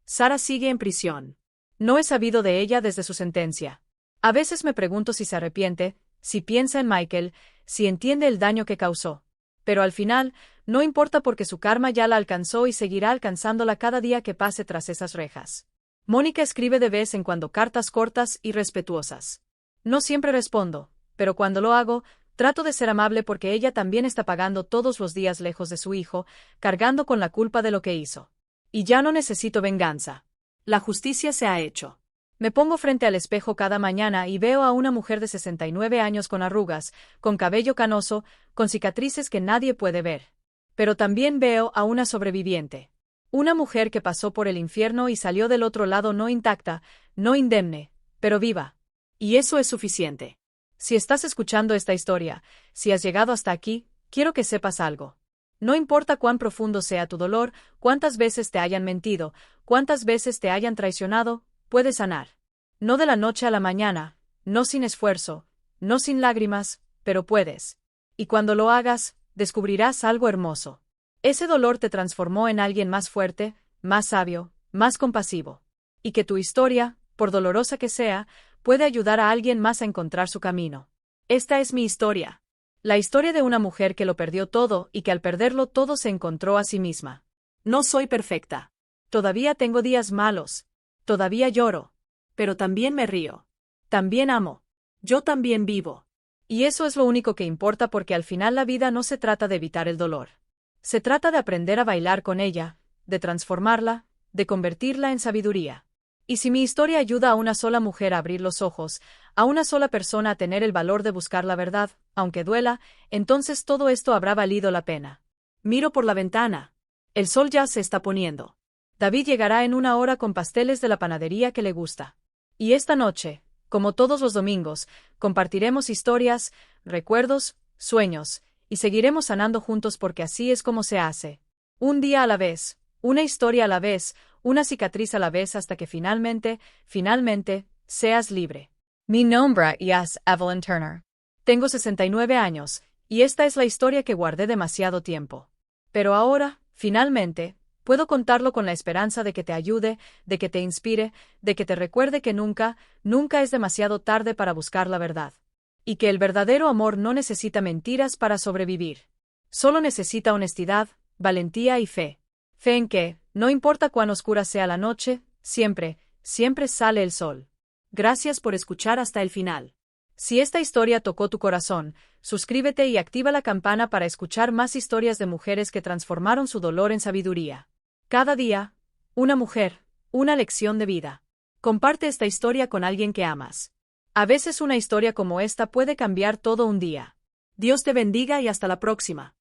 S1: Sara sigue en prisión. No he sabido de ella desde su sentencia. A veces me pregunto si se arrepiente, si piensa en Michael, si entiende el daño que causó. Pero al final, no importa porque su karma ya la alcanzó y seguirá alcanzándola cada día que pase tras esas rejas. Mónica escribe de vez en cuando cartas cortas y respetuosas. No siempre respondo, pero cuando lo hago, trato de ser amable porque ella también está pagando todos los días lejos de su hijo, cargando con la culpa de lo que hizo. Y ya no necesito venganza. La justicia se ha hecho. Me pongo frente al espejo cada mañana y veo a una mujer de 69 años con arrugas, con cabello canoso, con cicatrices que nadie puede ver. Pero también veo a una sobreviviente. Una mujer que pasó por el infierno y salió del otro lado no intacta, no indemne, pero viva. Y eso es suficiente. Si estás escuchando esta historia, si has llegado hasta aquí, quiero que sepas algo. No importa cuán profundo sea tu dolor, cuántas veces te hayan mentido, cuántas veces te hayan traicionado, puedes sanar. No de la noche a la mañana, no sin esfuerzo, no sin lágrimas, pero puedes. Y cuando lo hagas, descubrirás algo hermoso. Ese dolor te transformó en alguien más fuerte, más sabio, más compasivo. Y que tu historia, por dolorosa que sea, puede ayudar a alguien más a encontrar su camino. Esta es mi historia. La historia de una mujer que lo perdió todo y que al perderlo todo se encontró a sí misma. No soy perfecta. Todavía tengo días malos. Todavía lloro. Pero también me río. También amo. Yo también vivo. Y eso es lo único que importa porque al final la vida no se trata de evitar el dolor. Se trata de aprender a bailar con ella, de transformarla, de convertirla en sabiduría. Y si mi historia ayuda a una sola mujer a abrir los ojos, a una sola persona a tener el valor de buscar la verdad, aunque duela, entonces todo esto habrá valido la pena. Miro por la ventana. El sol ya se está poniendo. David llegará en una hora con pasteles de la panadería que le gusta. Y esta noche, como todos los domingos, compartiremos historias, recuerdos, sueños, y seguiremos sanando juntos porque así es como se hace. Un día a la vez, una historia a la vez, una cicatriz a la vez hasta que finalmente, seas libre. Mi nombre es Evelyn Turner. Tengo 69 años, y esta es la historia que guardé demasiado tiempo. Pero ahora, finalmente, puedo contarlo con la esperanza de que te ayude, de que te inspire, de que te recuerde que nunca es demasiado tarde para buscar la verdad. Y que el verdadero amor no necesita mentiras para sobrevivir. Solo necesita honestidad, valentía y fe. Fe en que, no importa cuán oscura sea la noche, siempre sale el sol. Gracias por escuchar hasta el final. Si esta historia tocó tu corazón, suscríbete y activa la campana para escuchar más historias de mujeres que transformaron su dolor en sabiduría. Cada día, una mujer, una lección de vida. Comparte esta historia con alguien que amas. A veces una historia como esta puede cambiar todo un día. Dios te bendiga y hasta la próxima.